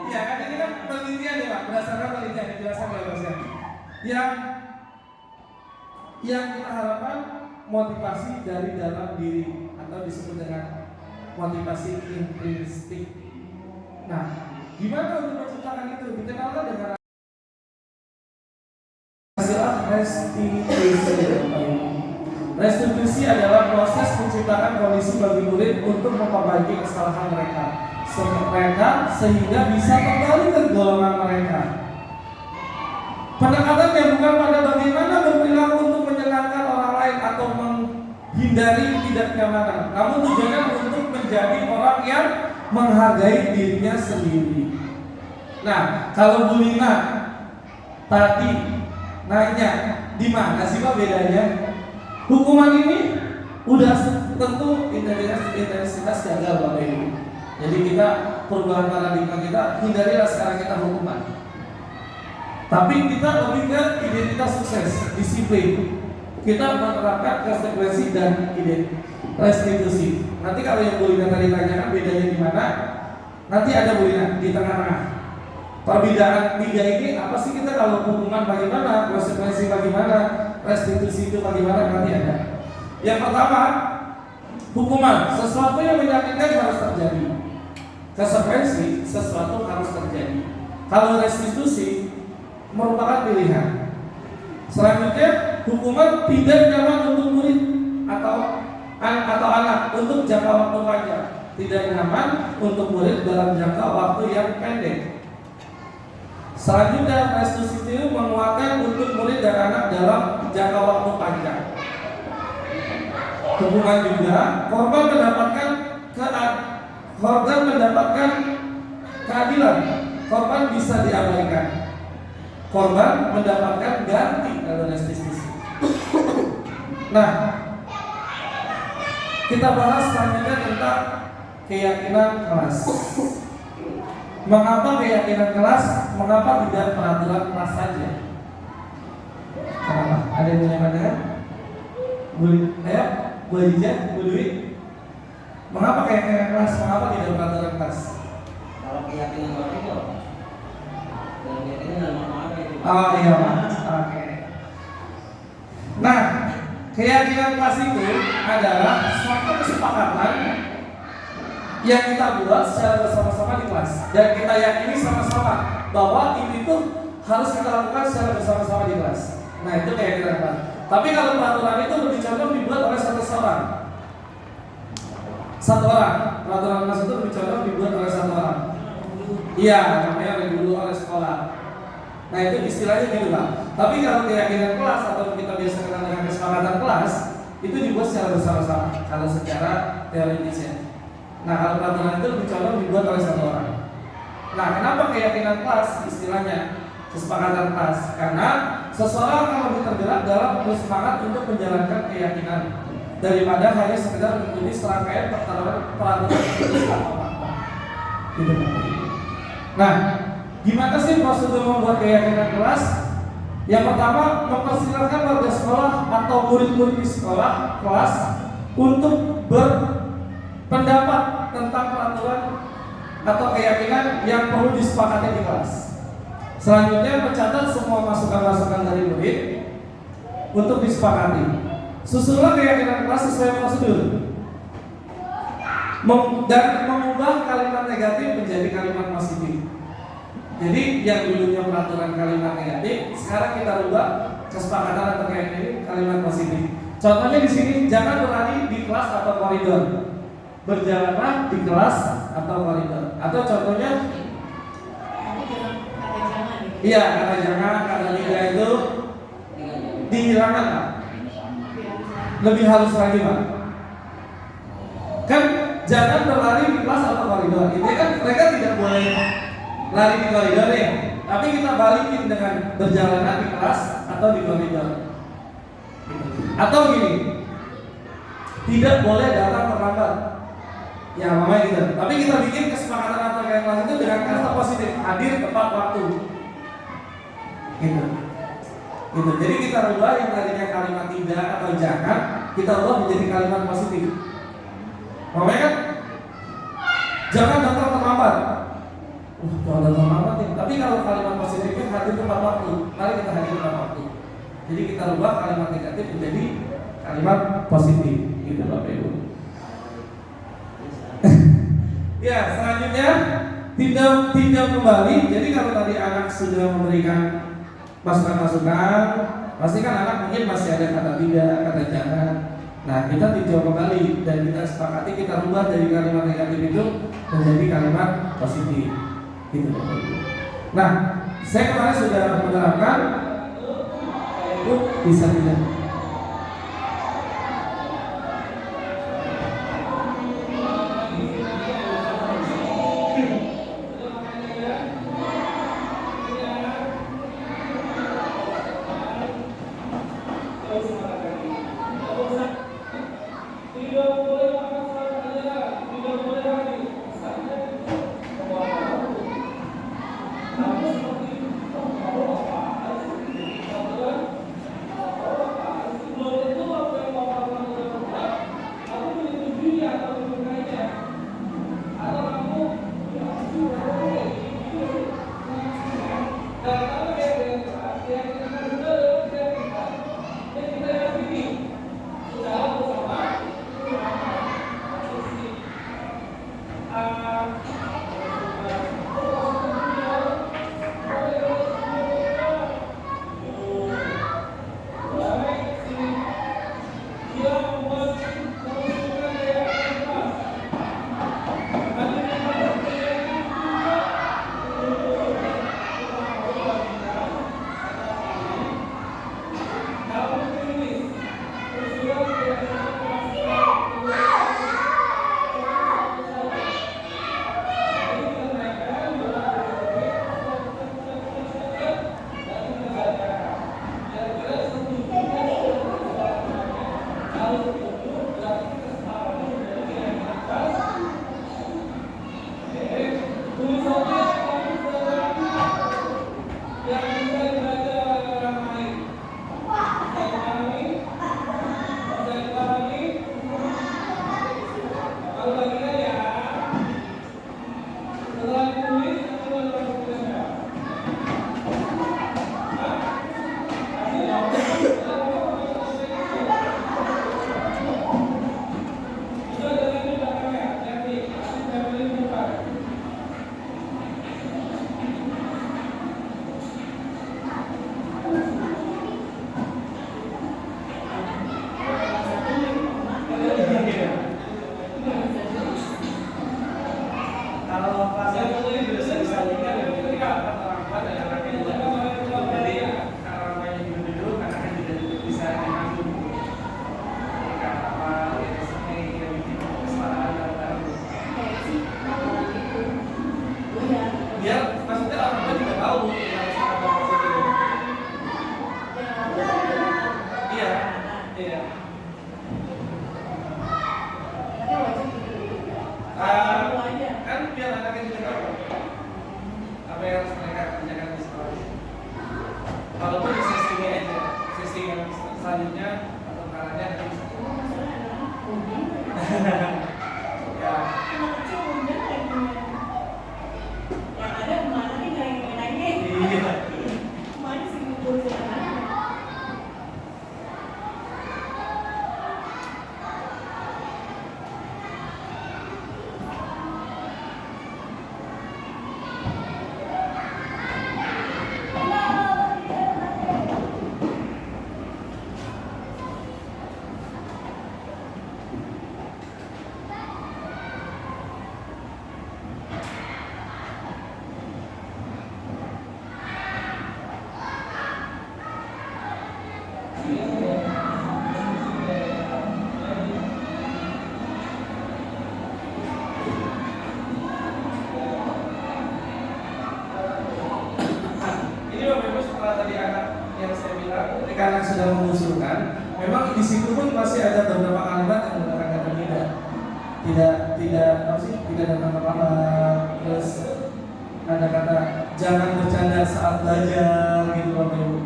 ya kan ini kan penelitian ya Pak, berdasarkan penelitian dijelaskan oleh dosen. Yang yang kita harapkan motivasi dari dalam diri atau disebut dengan motivasi intrinsik. Nah, gimana untuk menciptakan itu? Dikenalkan dengan istilah restitusi. Restitusi adalah proses menciptakan kondisi bagi murid untuk memperbaiki kesalahan mereka sehingga bisa kembali ke golongan mereka. Pendekatannya bukan pada bagaimana berperilaku untuk menyenangkan orang lain atau menghindari tidak nyamanan, namun tujuannya untuk menjadi orang yang menghargai dirinya sendiri. Nah, kalau Bu Lina tadi nanya di mana sih Pak bedanya? Hukuman ini udah tentu intensitas gagal Bapak Ibu. Jadi kita perubahan paradigma kita, hindarilah sekarang kita hukuman. Tapi kita lebih ke identitas sukses, disiplin. Kita menerapkan konsekuensi dan restitusi. Nanti kalau yang Bu Lina tadi tanyakan bedanya di mana? Nanti ada Bu Lina di tengah-tengah. Perbedaan tiga ini apa sih kita kalau hukuman bagaimana, konsekuensi bagaimana, restitusi itu bagaimana, nanti ada. Yang pertama, hukuman, sesuatu yang menyakitkan harus terjadi. Konsekuensi, sesuatu harus terjadi. Kalau restitusi merupakan pilihan. Selanjutnya, hukuman tidak nyaman untuk murid atau anak untuk jangka waktu panjang, tidak nyaman untuk murid dalam jangka waktu yang pendek. Selanjutnya, restitusi itu menguatkan untuk murid dan anak dalam jangka waktu panjang. Hukuman juga korban mendapatkan keadilan. Korban bisa diabaikan. Korban mendapatkan ganti kalau restitusi. Nah, kita bahas selanjutnya tentang keyakinan kelas. Mengapa keyakinan kelas? Mengapa tidak peraturan kelas saja? Kenapa? Ada yang punya pandangan? Ayo, Bu Adija, Bu Dwi. Mengapa keyakinan kelas? Mengapa tidak peraturan kelas? Kalau keyakinan kelas itu, dan keyakinan dalam apa itu? Oh iya, oke. Nah, keyakinan kelas itu adalah suatu kesepakatan yang kita buat secara bersama-sama di kelas, dan kita yakini sama-sama bahwa ini tuh harus kita lakukan secara bersama-sama di kelas. Nah, itu keyakinan kelas. Tapi kalau peraturan itu lebih condong dibuat oleh satu orang. Peraturan kelas itu lebih condong dibuat oleh satu orang. Iya, namanya dulu oleh sekolah. Nah, itu istilahnya gitu Pak. Tapi kalau keyakinan kelas atau kita biasa kenal dengan kesepakatan kelas, itu dibuat secara bersama-sama kalau secara teoritisnya. Nah, kalau peraturan itu lebih condong dibuat oleh satu orang. Nah, kenapa keyakinan kelas istilahnya kesepakatan kelas? Karena seseorang akan lebih tergerak dalam bersemangat untuk menjalankan keyakinan daripada hanya sekedar mengikuti serangkaian peraturan gitu. Nah, gimana sih prosedur membuat keyakinan kelas? Yang pertama, mempersilahkan warga sekolah atau murid-murid di sekolah kelas untuk berpendapat tentang peraturan atau keyakinan yang perlu disepakati di kelas. Selanjutnya, mencatat semua masukan-masukan dari murid untuk disepakati. Susunlah keyakinan kelas sesuai prosedur dan mengubah kalimat negatif menjadi kalimat positif. Jadi yang dulunya peraturan kalimat negatif, sekarang kita rubah kesepakatan atau keyakinan kalimat positif. Contohnya di sini, jangan berlari di kelas atau koridor. Berjalanlah di kelas atau koridor. Atau contohnya, iya, kata jangan, kata tidak itu dihilangkan Pak. Lebih halus lagi Pak. Kan jangan berlari di kelas atau koridor. Ini kan mereka tidak boleh lari di koridor ya. Tapi kita balikin dengan berjalan di kelas atau di koridor. Atau gini, tidak boleh datang terlambat. Ya namanya gitu. Tapi kita bikin kesepakatan atau kayak kelas itu dengan kata positif, hadir tepat waktu. Gitu. Gitu. Jadi kita rubah yang tadinya kalimat tidak atau jangan, kita ubah menjadi kalimat positif. Makanya kan jangan datang terlambat. Jangan datang terlambat ya. Tapi kalau kalimat positifnya hadir tepat waktu, mari kita hadir tepat waktu. Jadi kita rubah kalimat negatif menjadi kalimat positif. Gitu Bapak Ibu. Ya, selanjutnya tinjau kembali. Jadi kalau tadi anak sudah memberikan masukan-masukan, pasti kan anak mungkin masih ada kata tidak, kata jangan. Nah, kita tinjau kembali dan kita sepakati kita rubah dari kalimat negatif itu menjadi kalimat positif. Gitu Bapak Ibu. Nah, saya kemarin sudah menerapkan itu bisa tidak. Ketika anak sedang mengusulkan, memang di situ pun masih ada beberapa kalimat yang menggunakan kata tidak datang terlambat, terus ada kata jangan bercanda saat belajar gitu Bapak Ibu.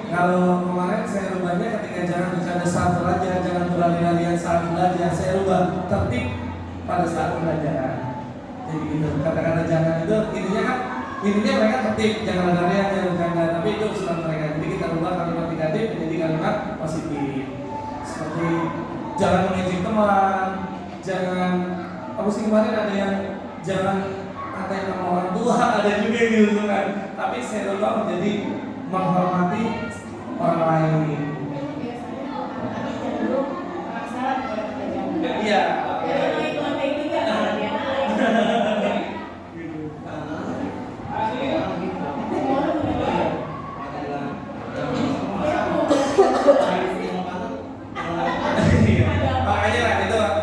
Kalau kemarin saya rubahnya ketika jangan bercanda saat belajar, jangan berlari-larian saat belajar, saya rubah tertib pada saat pembelajaran. Jadi gitu, kata-kata jangan itu intinya mereka tertib, jangan lari-larian, jangan bercanda, tapi itu usulan mereka. Jadi kita rubah kalimat negatif kalimat-kalimat positif seperti jangan mengejek teman, jangan apa sih kemarin ada yang jangan ngatain sama orang tua, ada juga yang diusulkan. Tapi saya coba menjadi menghormati orang lain. Iya.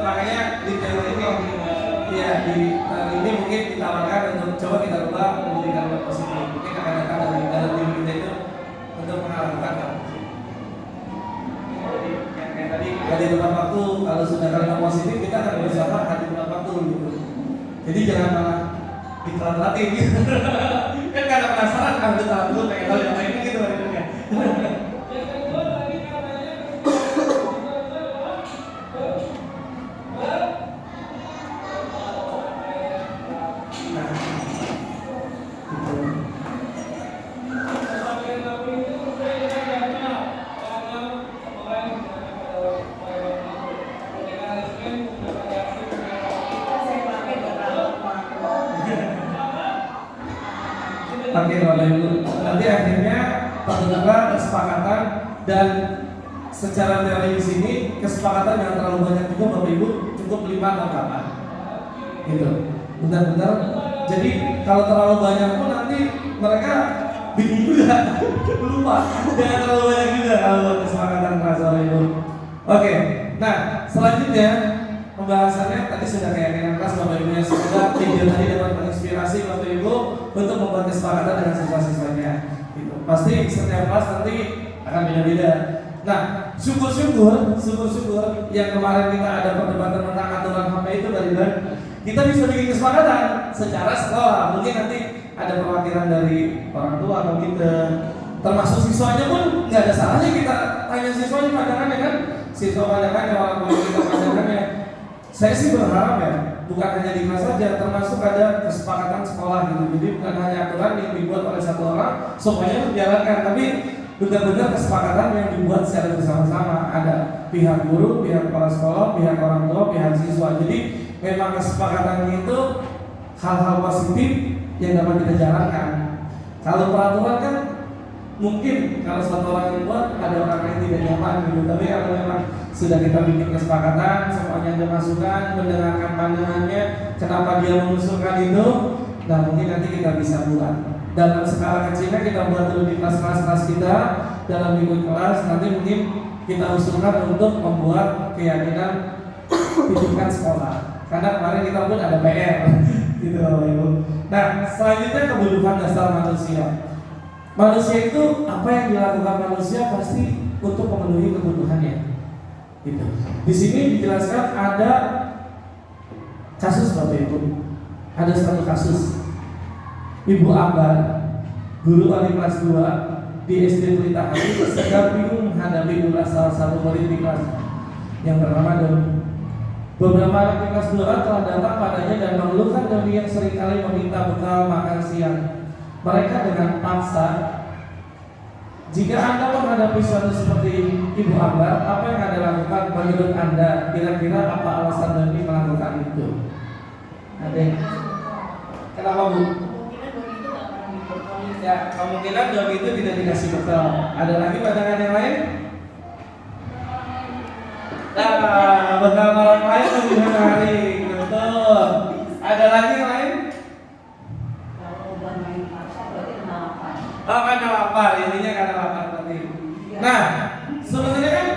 Makanya di teori ini ya ini mungkin ditawarkan untuk coba kita ubah menjadi kalimat positif. Mungkin akan datang dari dalam diri kita itu untuk mengalahkan hal positif. Jadi kayak tadi di tempat waktu, kalau sudah kalimat positif kita akan berusaha di tempat waktu gitu. Jadi jangan malah ditelat-telatin gitu. Kan kadang penasaran kan udah dulu pengen tahu yang lainnya gitu kan. Oke, Bapak Ibu. Nanti akhirnya terbentuklah kesepakatan dan secara teori di sini kesepakatan yang terlalu banyak juga Bapak Ibu cukup 5 atau 8. Gitu. Benar-benar. Jadi kalau terlalu banyak pun nanti mereka bingung juga, lupa. Jangan terlalu banyak juga kalau buat kesepakatan kelas Bapak Ibu. Oke. Nah, selanjutnya pembahasannya tadi sudah keyakinan kelas Bapak Ibu yang semoga video tadi dapat menginspirasi Bapak Ibu untuk membuat kesepakatan dengan siswa-siswanya. Gitu. Pasti setiap kelas nanti akan beda-beda. Nah, syukur-syukur yang kemarin kita ada perdebatan tentang aturan HP itu tadi kan, kita bisa bikin kesepakatan secara sekolah. Mungkin nanti ada perwakilan dari orang tua atau kita, termasuk siswanya pun nggak ada salahnya kita tanya siswanya pandangannya kan, siswa pandangannya, orang tua kita pandangannya. Saya sih berharap ya, bukan hanya di kelas saja, termasuk ada kesepakatan sekolah gitu. Jadi bukan hanya aturan yang dibuat oleh satu orang, semuanya dijalankan, tapi benar-benar kesepakatan yang dibuat secara bersama-sama. Ada pihak guru, pihak kepala sekolah, pihak orang tua, pihak siswa. Jadi memang kesepakatan itu hal-hal positif yang dapat kita jalankan. Kalau peraturan kan mungkin kalau satu orang yang buat ada orang lain tidak nyaman gitu. Tapi kalau memang sudah kita bikin kesepakatan, semuanya ada masukan, mendengarkan pandangannya, kenapa dia mengusulkan itu, nah mungkin nanti kita bisa buat. Dalam skala kecilnya kita buat dulu di kelas-kelas kita, dalam minggu kelas nanti mungkin kita usulkan untuk membuat keyakinan pendidikan sekolah. Karena kemarin kita pun ada PR, gitu Bapak Ibu. Nah, selanjutnya kebutuhan dasar manusia. Manusia itu apa yang dilakukan manusia pasti untuk memenuhi kebutuhannya. Gitu. Di sini dijelaskan ada kasus Bapak Ibu. Ada satu kasus. Ibu Ambar, guru wali kelas 2 di SD Pelita Hati, sedang bingung menghadapi ulas salah satu murid di kelas yang bernama Doni. Beberapa anak kelas 2 telah datang padanya dan mengeluhkan Doni yang seringkali meminta bekal makan siang. Mereka dengan paksa. Jika Anda menghadapi suatu seperti Ibu Ambar, apa yang Anda lakukan menurut Anda? Kira-kira apa alasan Doni melakukan itu? Ada yang? Kenapa Bu? Ya, kemungkinan Doni itu tidak dikasih bekal. Ada lagi pandangan yang lain? Nah, bekal malam lain lebih menarik, betul. Ada lagi yang lain? Oh, karena lapar, intinya karena lapar tadi. Nah, sebenarnya kan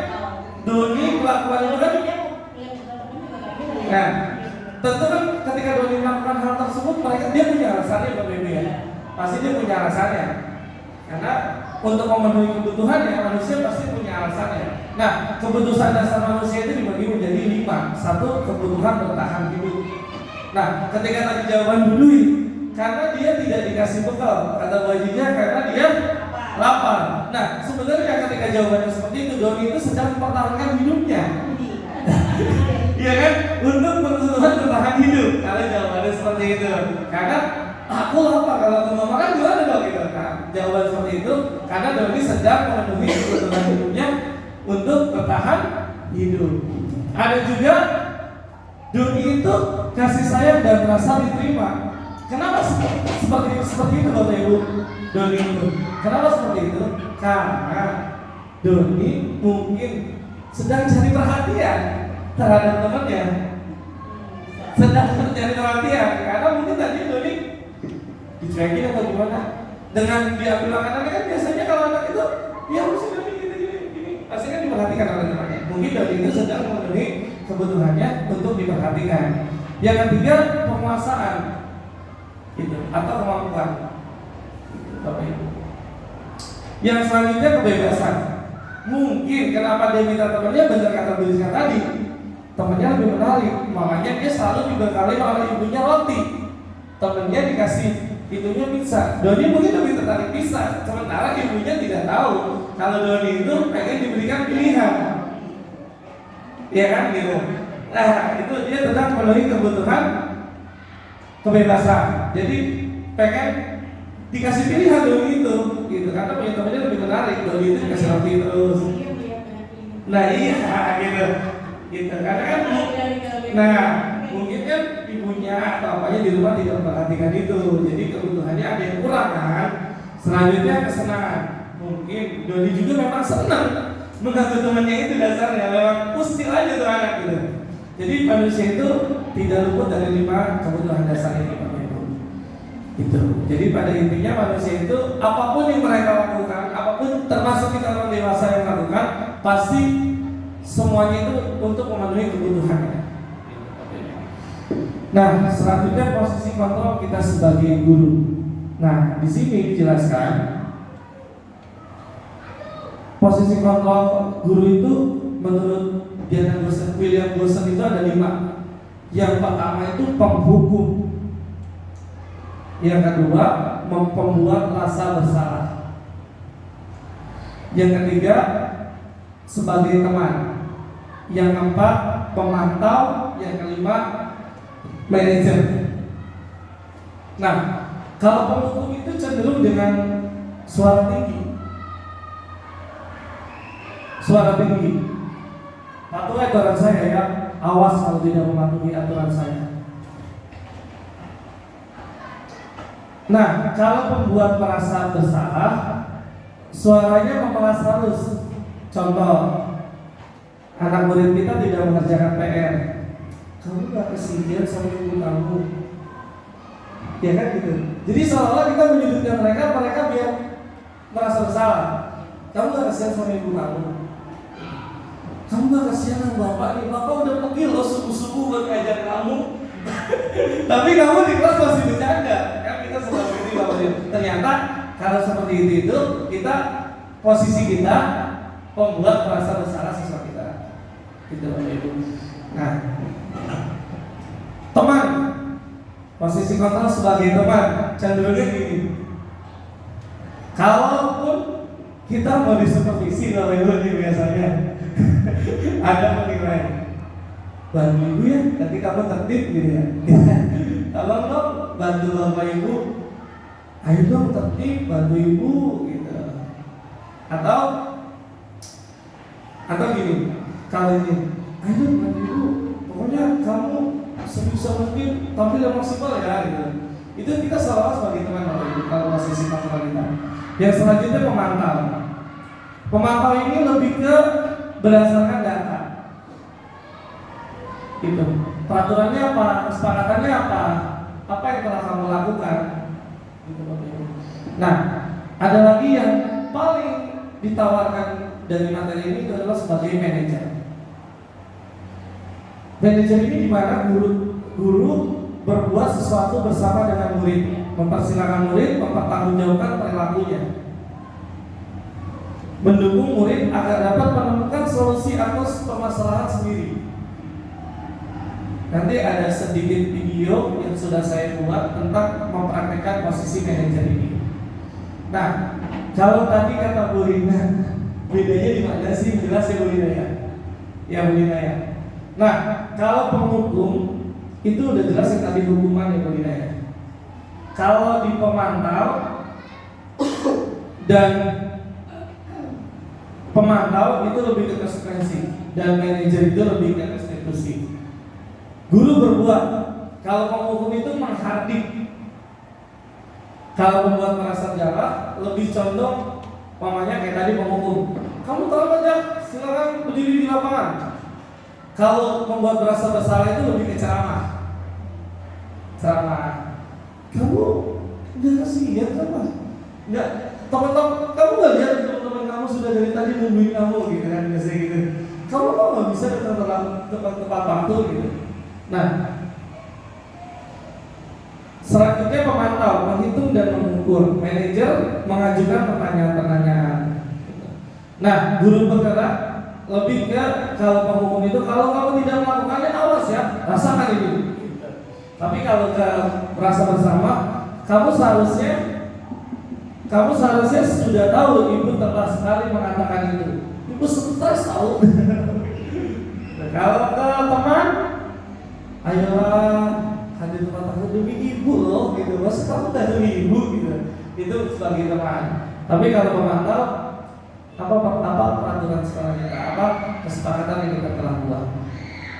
Doni melakukan itu kan. Nah, tentu kan ketika Doni melakukan hal tersebut, dia punya alasannya berbeda ya. Pasti dia punya alasannya. Karena untuk memenuhi kebutuhannya manusia pasti punya alasannya. Nah, kebutuhan dasar manusia itu dibagi menjadi 5. 1, kebutuhan bertahan hidup. Nah, ketika tadi jawaban Dudui, karena dia tidak dikasih bekal, kata bajinya karena dia lapar. Nah, sebenarnya ketika jawabannya seperti itu, Doni itu sedang mempertahankan hidupnya. Iya kan? Untuk kebutuhan bertahan hidup. Kalau jawabannya seperti itu, karena aku lapar, kalau aku mau makan gimana dong gitu. Nah, jawaban seperti itu karena Doni sedang memenuhi kebutuhan hidupnya untuk bertahan hidup. Ada juga Doni itu kasih sayang dan merasa diterima. Kenapa seperti itu Bapak Ibu? Doni itu. Kenapa seperti itu? Karena Doni mungkin sedang cari perhatian terhadap temannya. Sedang mencari perhatian karena mungkin tadi Doni dicuekin atau gimana. Dengan diambil makanannya kan biasanya kalau anak itu ya mesti Doni gini pasti kan diperhatikan oleh temannya. Mungkin Doni itu sedang memenuhi kebutuhannya untuk diperhatikan. Yang ketiga penguasaan gitu, atau kemampuan Bapak Ibu. Yang selanjutnya kebebasan. Mungkin kenapa dia minta temannya benar kata Bu Rizka tadi, temannya lebih menarik, makanya dia selalu dibekali oleh ibunya roti, temennya dikasih itunya pizza. Doni mungkin lebih tertarik pizza, sementara ibunya tidak tahu kalau Doni itu pengen diberikan pilihan. Iya kan gitu. Nah itu dia sedang memenuhi kebutuhan kebebasan. Jadi pengen dikasih pilihan Doni itu, gitu. Karena punya temannya lebih menarik. Doni itu dikasih roti terus. Nah iya gitu. Karena kan, nah mungkin kan ibunya atau apanya di rumah tidak memperhatikan itu. Jadi kebutuhannya ada yang kurang kan. Selanjutnya kesenangan. Mungkin Doni juga memang senang mengganggu temannya itu dasarnya. Memang usil aja tuh anak gitu. Jadi manusia itu tidak luput dari 5 kebutuhan dasar ini Bapak Ibu. Itu. Jadi pada intinya manusia itu apapun yang mereka lakukan, apapun termasuk kita orang dewasa yang lakukan, pasti semuanya itu untuk memenuhi kebutuhannya. Nah, selanjutnya posisi kontrol kita sebagai guru. Nah, di sini dijelaskan posisi kontrol guru itu menurut William Gibson itu ada 5. Yang pertama itu penghukum. Yang kedua membuat rasa bersalah. Yang ketiga sebagai teman. Yang keempat pemantau. Yang kelima manajer. Nah, kalau penghukum itu cenderung dengan suara tinggi. Suara tinggi. Patuhi aturan saya ya, awas kalau tidak mematuhi aturan saya. Nah, kalau pembuat merasa bersalah, suaranya memelas halus. Contoh, anak murid kita tidak mengerjakan PR. Kamu gak kesian sama ibu kamu, ya kan gitu. Jadi seolah-olah kita menyudutkan mereka biar merasa bersalah. Kamu gak kesian sama ibu kamu. Kamu gak kasihan sama bapak nih, bapak udah pergi loh subuh-subuh buat ngajar kamu. Tapi kamu di kelas masih bercanda. Kan kita sudah begitu Bapak. Ternyata kalau seperti itu kita posisi kita membuat merasa bersalah siswa kita. Gitu Bapak Ibu. Nah, teman, posisi kontrol sebagai teman cenderungnya gini. Kalaupun kita mau disupervisi Bapak Ibu ini biasanya ada penilaian, bantu ibu ya, nanti kamu tertib gitu ya. Tolong dong bantu Bapak Ibu, ayo dong tertib bantu ibu gitu. Atau gini, kalau ini, ayo dong bantu ibu, pokoknya kamu sebisa mungkin tampil yang maksimal ya gitu. Itu kita selalu sebagai teman Bapak Ibu kalau posisi kontrol kita. Yang selanjutnya pemantau. Pemantau ini lebih ke berdasarkan data. Gitu. Peraturannya apa? Kesepakatannya apa? Apa yang telah kamu lakukan? Gitu, Bapak Ibu. Nah, ada lagi yang paling ditawarkan dari materi ini itu adalah sebagai manajer. Manajer ini di mana guru berbuat sesuatu bersama dengan murid, mempersilahkan murid mempertanggungjawabkan perilakunya, mendukung murid agar dapat menemukan solusi atas permasalahan sendiri. Nanti ada sedikit video yang sudah saya buat tentang mempraktekkan posisi manajer ini. Nah, kalau tadi kata Bu Rina, bedanya di mana sih? Jelas ya Bu Rina ya? Ya Bu Rina ya. Nah, kalau penghukum itu udah jelas yang tadi hukuman ya Bu Rina ya. Kalau di pemantau dan pemantau itu lebih ke konsekuensi dan manajer itu lebih ke restitusi. Guru berbuat, kalau penghukum itu menghardik. Kalau membuat merasa jarak lebih condong, mamanya kayak tadi penghukum. Kamu tahu aja, silakan berdiri di lapangan. Kalau membuat merasa bersalah itu lebih ke ceramah. Kamu nggak kasihan kan mas? Nggak, teman-teman kamu nggak lihat teman-teman kamu sudah dari tadi nungguin kamu gitu kan, biasa gitu. Kamu kok nggak bisa datang tepat waktu gitu. Nah, selanjutnya pemantau, menghitung dan mengukur. Manajer mengajukan pertanyaan-pertanyaan. Nah, guru bergerak lebih ke kalau penghukum itu kalau kamu tidak melakukannya awas ya, rasakan ini. Tapi kalau ke merasa bersama, kamu seharusnya sudah tahu ibu telah sekali mengatakan itu. Ibu stres tahu. Kalau ke teman, ayolah hadir tempat aku demi ibu loh, gitu. Masa kamu tak demi ibu gitu. Itu sebagai teman. Tapi kalau pemantau, apa peraturan sekolah kita, apa kesepakatan yang kita telah buat,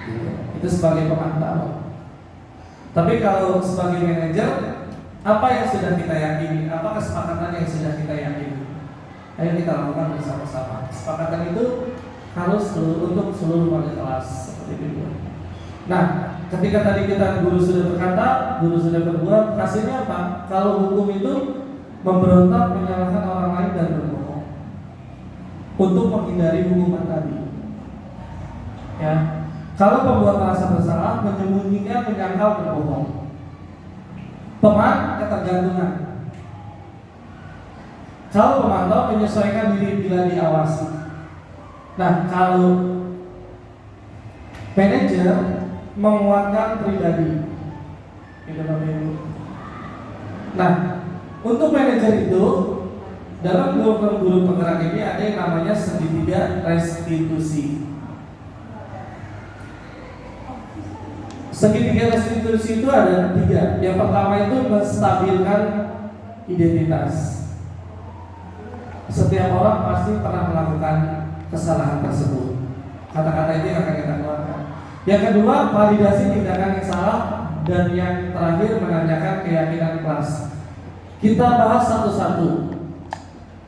gitu. Itu sebagai pemantau. Tapi kalau sebagai manajer, apa yang sudah kita yakini, apa kesepakatan yang sudah kita yakini, ayo kita lakukan bersama-sama. Kesepakatan itu harus untuk seluruh wali kelas seperti itu. Nah, ketika tadi kita guru sudah berkata, guru sudah berbuat, hasilnya apa? Kalau hukum itu memberontak, menyalahkan orang lain dan berbohong untuk menghindari hukuman tadi. Ya. Kalau pembuat merasa bersalah, menyembunyikan, menyangkal, berbohong. Teman, ketergantungan. Kalau pemantau, menyesuaikan diri bila diawasi. Nah, kalau manajer menguatkan pribadi. Itu namanya. Nah, untuk manajer itu dalam guru penggerak ini ada yang namanya segitiga restitusi. Segitiga restitusi itu ada 3. Yang pertama itu menstabilkan identitas. Setiap orang pasti pernah melakukan kesalahan tersebut. Kata-kata itu yang akan kita keluarkan. Yang kedua, validasi tindakan yang salah. Dan yang terakhir, menanyakan keyakinan kelas. Kita bahas satu-satu.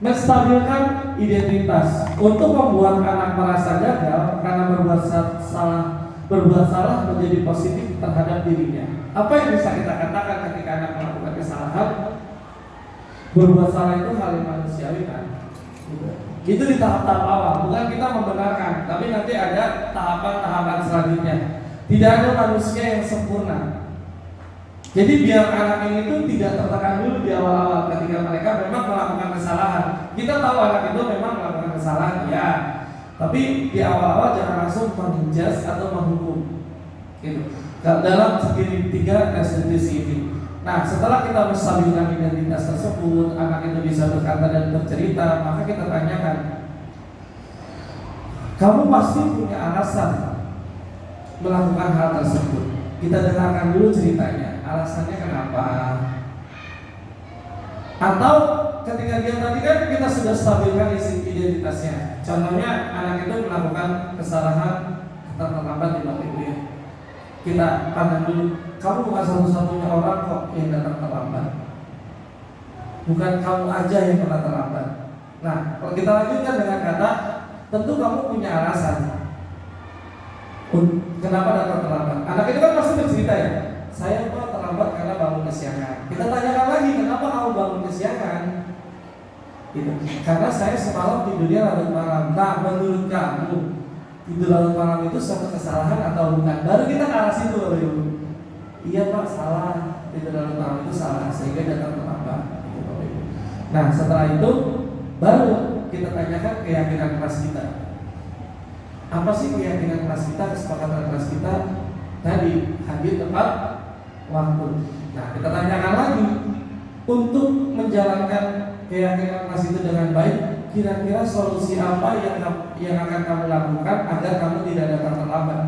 Menstabilkan identitas. Untuk membuat anak merasa gagal karena berbuat salah menjadi positif terhadap dirinya. Apa yang bisa kita katakan ketika anak melakukan kesalahan? Berbuat salah itu hal yang manusiawi kan? Itu di tahap-tahap awal, bukan kita membenarkan, tapi nanti ada tahapan-tahapan selanjutnya. Tidak ada manusia yang sempurna. Jadi biar anak ini itu tidak tertekan dulu di awal-awal ketika mereka memang melakukan kesalahan. Kita tahu anak itu memang melakukan kesalahan, ya. Tapi di awal-awal jangan langsung menghujat atau menghukum, gitu. Dalam segitiga restitusi ini. Nah, setelah kita menstabilkan identitas tersebut, anak itu bisa berkata dan bercerita, maka kita tanyakan, kamu pasti punya alasan melakukan hal tersebut. Kita dengarkan dulu ceritanya, alasannya kenapa. Atau ketika dia tadi kan kita sudah stabilkan identitasnya. Contohnya anak itu melakukan kesalahan terlambat di waktu itu ya. Kita pandang dulu, kamu bukan satu-satunya orang kok yang datang terlambat. Bukan kamu aja yang pernah terlambat. Nah, kalau kita lanjutkan dengan kata, tentu kamu punya alasan kenapa datang terlambat. Anak itu kan pasti bercerita ya, saya kok terlambat karena bangun kesiangan. Kita tanyakan lagi, kenapa kamu bangun kesiangan? Gitu. Karena saya semalam tidurnya larut malam. Nah, menurut kamu tidur larut malam itu suatu kesalahan atau bukan? Baru kita ke arah situ, Bapak Ibu. Iya Pak, salah. Tidur larut malam itu salah, sehingga datang terlambat. Gitu, Bapak Ibu. Nah, setelah itu baru kita tanyakan keyakinan kelas kita. Apa sih keyakinan kelas kita, kesepakatan kelas kita tadi hadir tepat waktu. Nah, kita tanyakan lagi untuk menjalankan keyakinan kelas itu dengan baik. Kira-kira solusi apa yang akan kamu lakukan agar kamu tidak datang terlambat?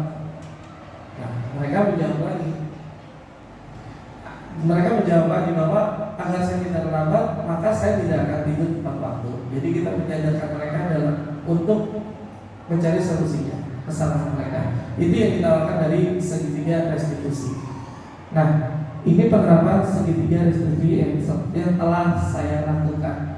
Nah, mereka menjawab lagi. Mereka menjawab lagi bahwa agar saya tidak terlambat, maka saya tidak akan tidur tepat waktu. Jadi kita menyadarkan mereka adalah untuk mencari solusinya kesalahan mereka. Itu yang ditawarkan dari segitiga restitusi. Nah, ini penerapan segitiga restitusi yang telah saya lakukan.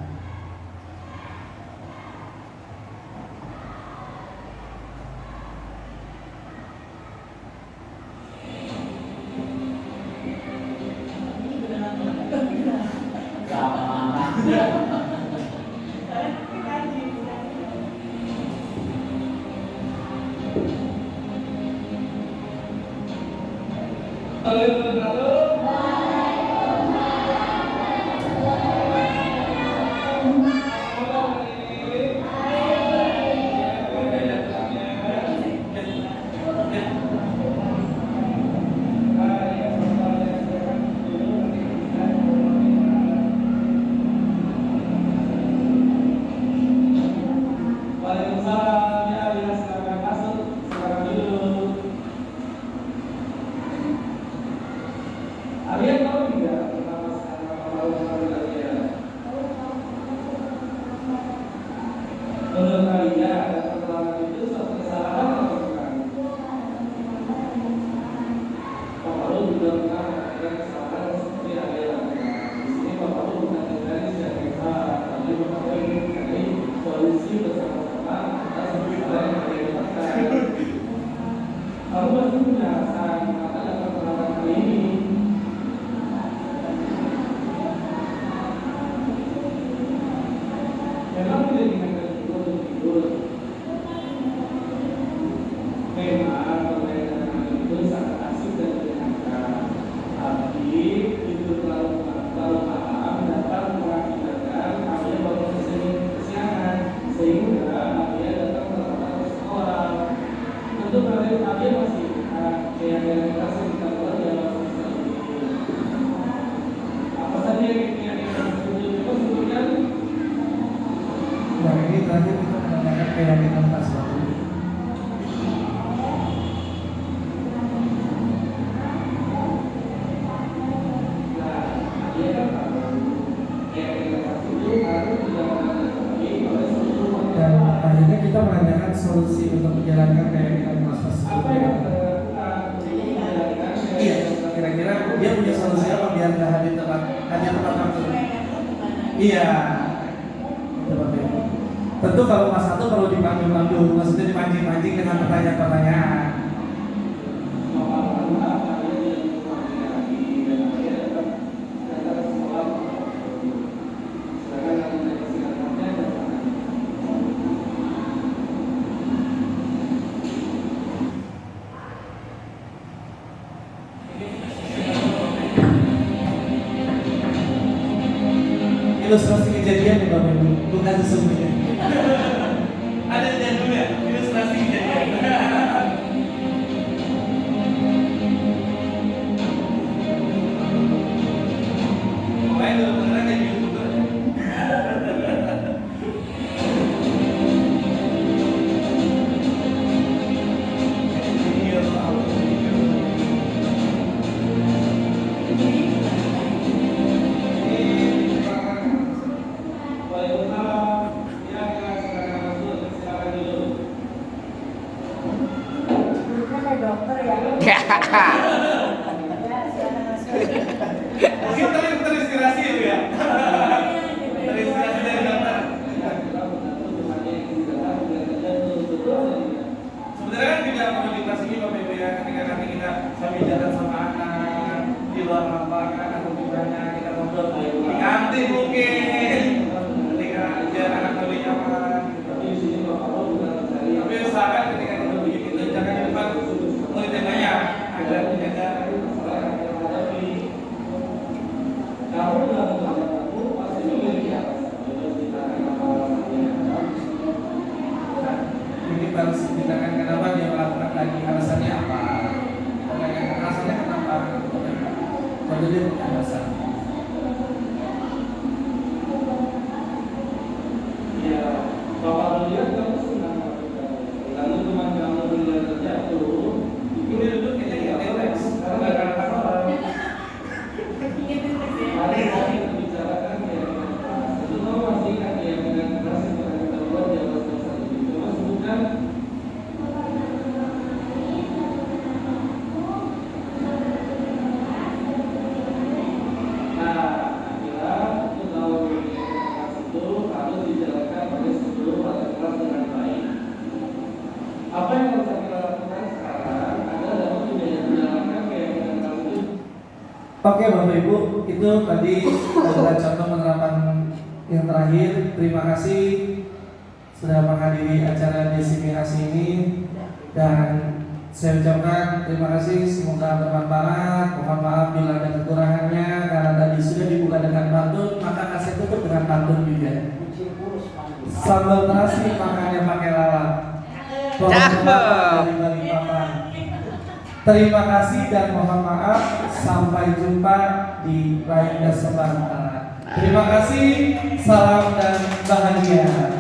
Solusi untuk menjalankan keyakinan kelas tersebut. Iya, kira-kira dia punya solusi apa biar nggak hadir tepat waktu? Iya, seperti itu. Tentu kalau Mas Satu perlu dipanggil-panggil, maksudnya dipancing-pancing dengan pertanyaan-pertanyaan. Ilustrasi kejadian ya Bapak Ibu, bukan sesungguhnya. Ada yang dulu ya, ilustrasi kejadian. Main dulu beneran jadi YouTuber. Dokter ya. Ya, silakan masuk. Kita yang terinspirasi ya. Terinspirasi dari dokter. Sebenarnya kan tidak perlu dipasigi Bapak Ibu ya, ketika nanti kita sambil jalan sama anak di luar lapangan atau di mana kita ngobrol di kantin mungkin, ketika aja anak lebih nyaman. Tapi usahakan ketika kita begitu jangan di depan murid yang banyak agar menjaga ini harus ditanyakan kenapa dia melakukan lagi, alasannya apa? Alasannya kenapa? Kalau dia punya alasan. Ya, Bapak lihat kamu senang lalu teman kamu melihat terjatuh, ini duduk kayaknya nggak relax, karena nggak ada apa-apa. Apa yang harus kita lakukan sekarang adalah menjalankan keyakinan kamu itu. Oke Bapak Ibu, itu tadi adalah contoh penerapan yang terakhir. Terima kasih sudah menghadiri acara desiminasi ini, dan saya ucapkan terima kasih, semoga bermanfaat. Mohon maaf bila ada kekurangannya, karena tadi sudah dibuka dengan pantun, maka kasih tutup dengan pantun juga. Sambal terasi makannya pakai lalap. Terima kasih dan mohon maaf. Sampai jumpa di lain kesempatan. Terima kasih, salam dan bahagia.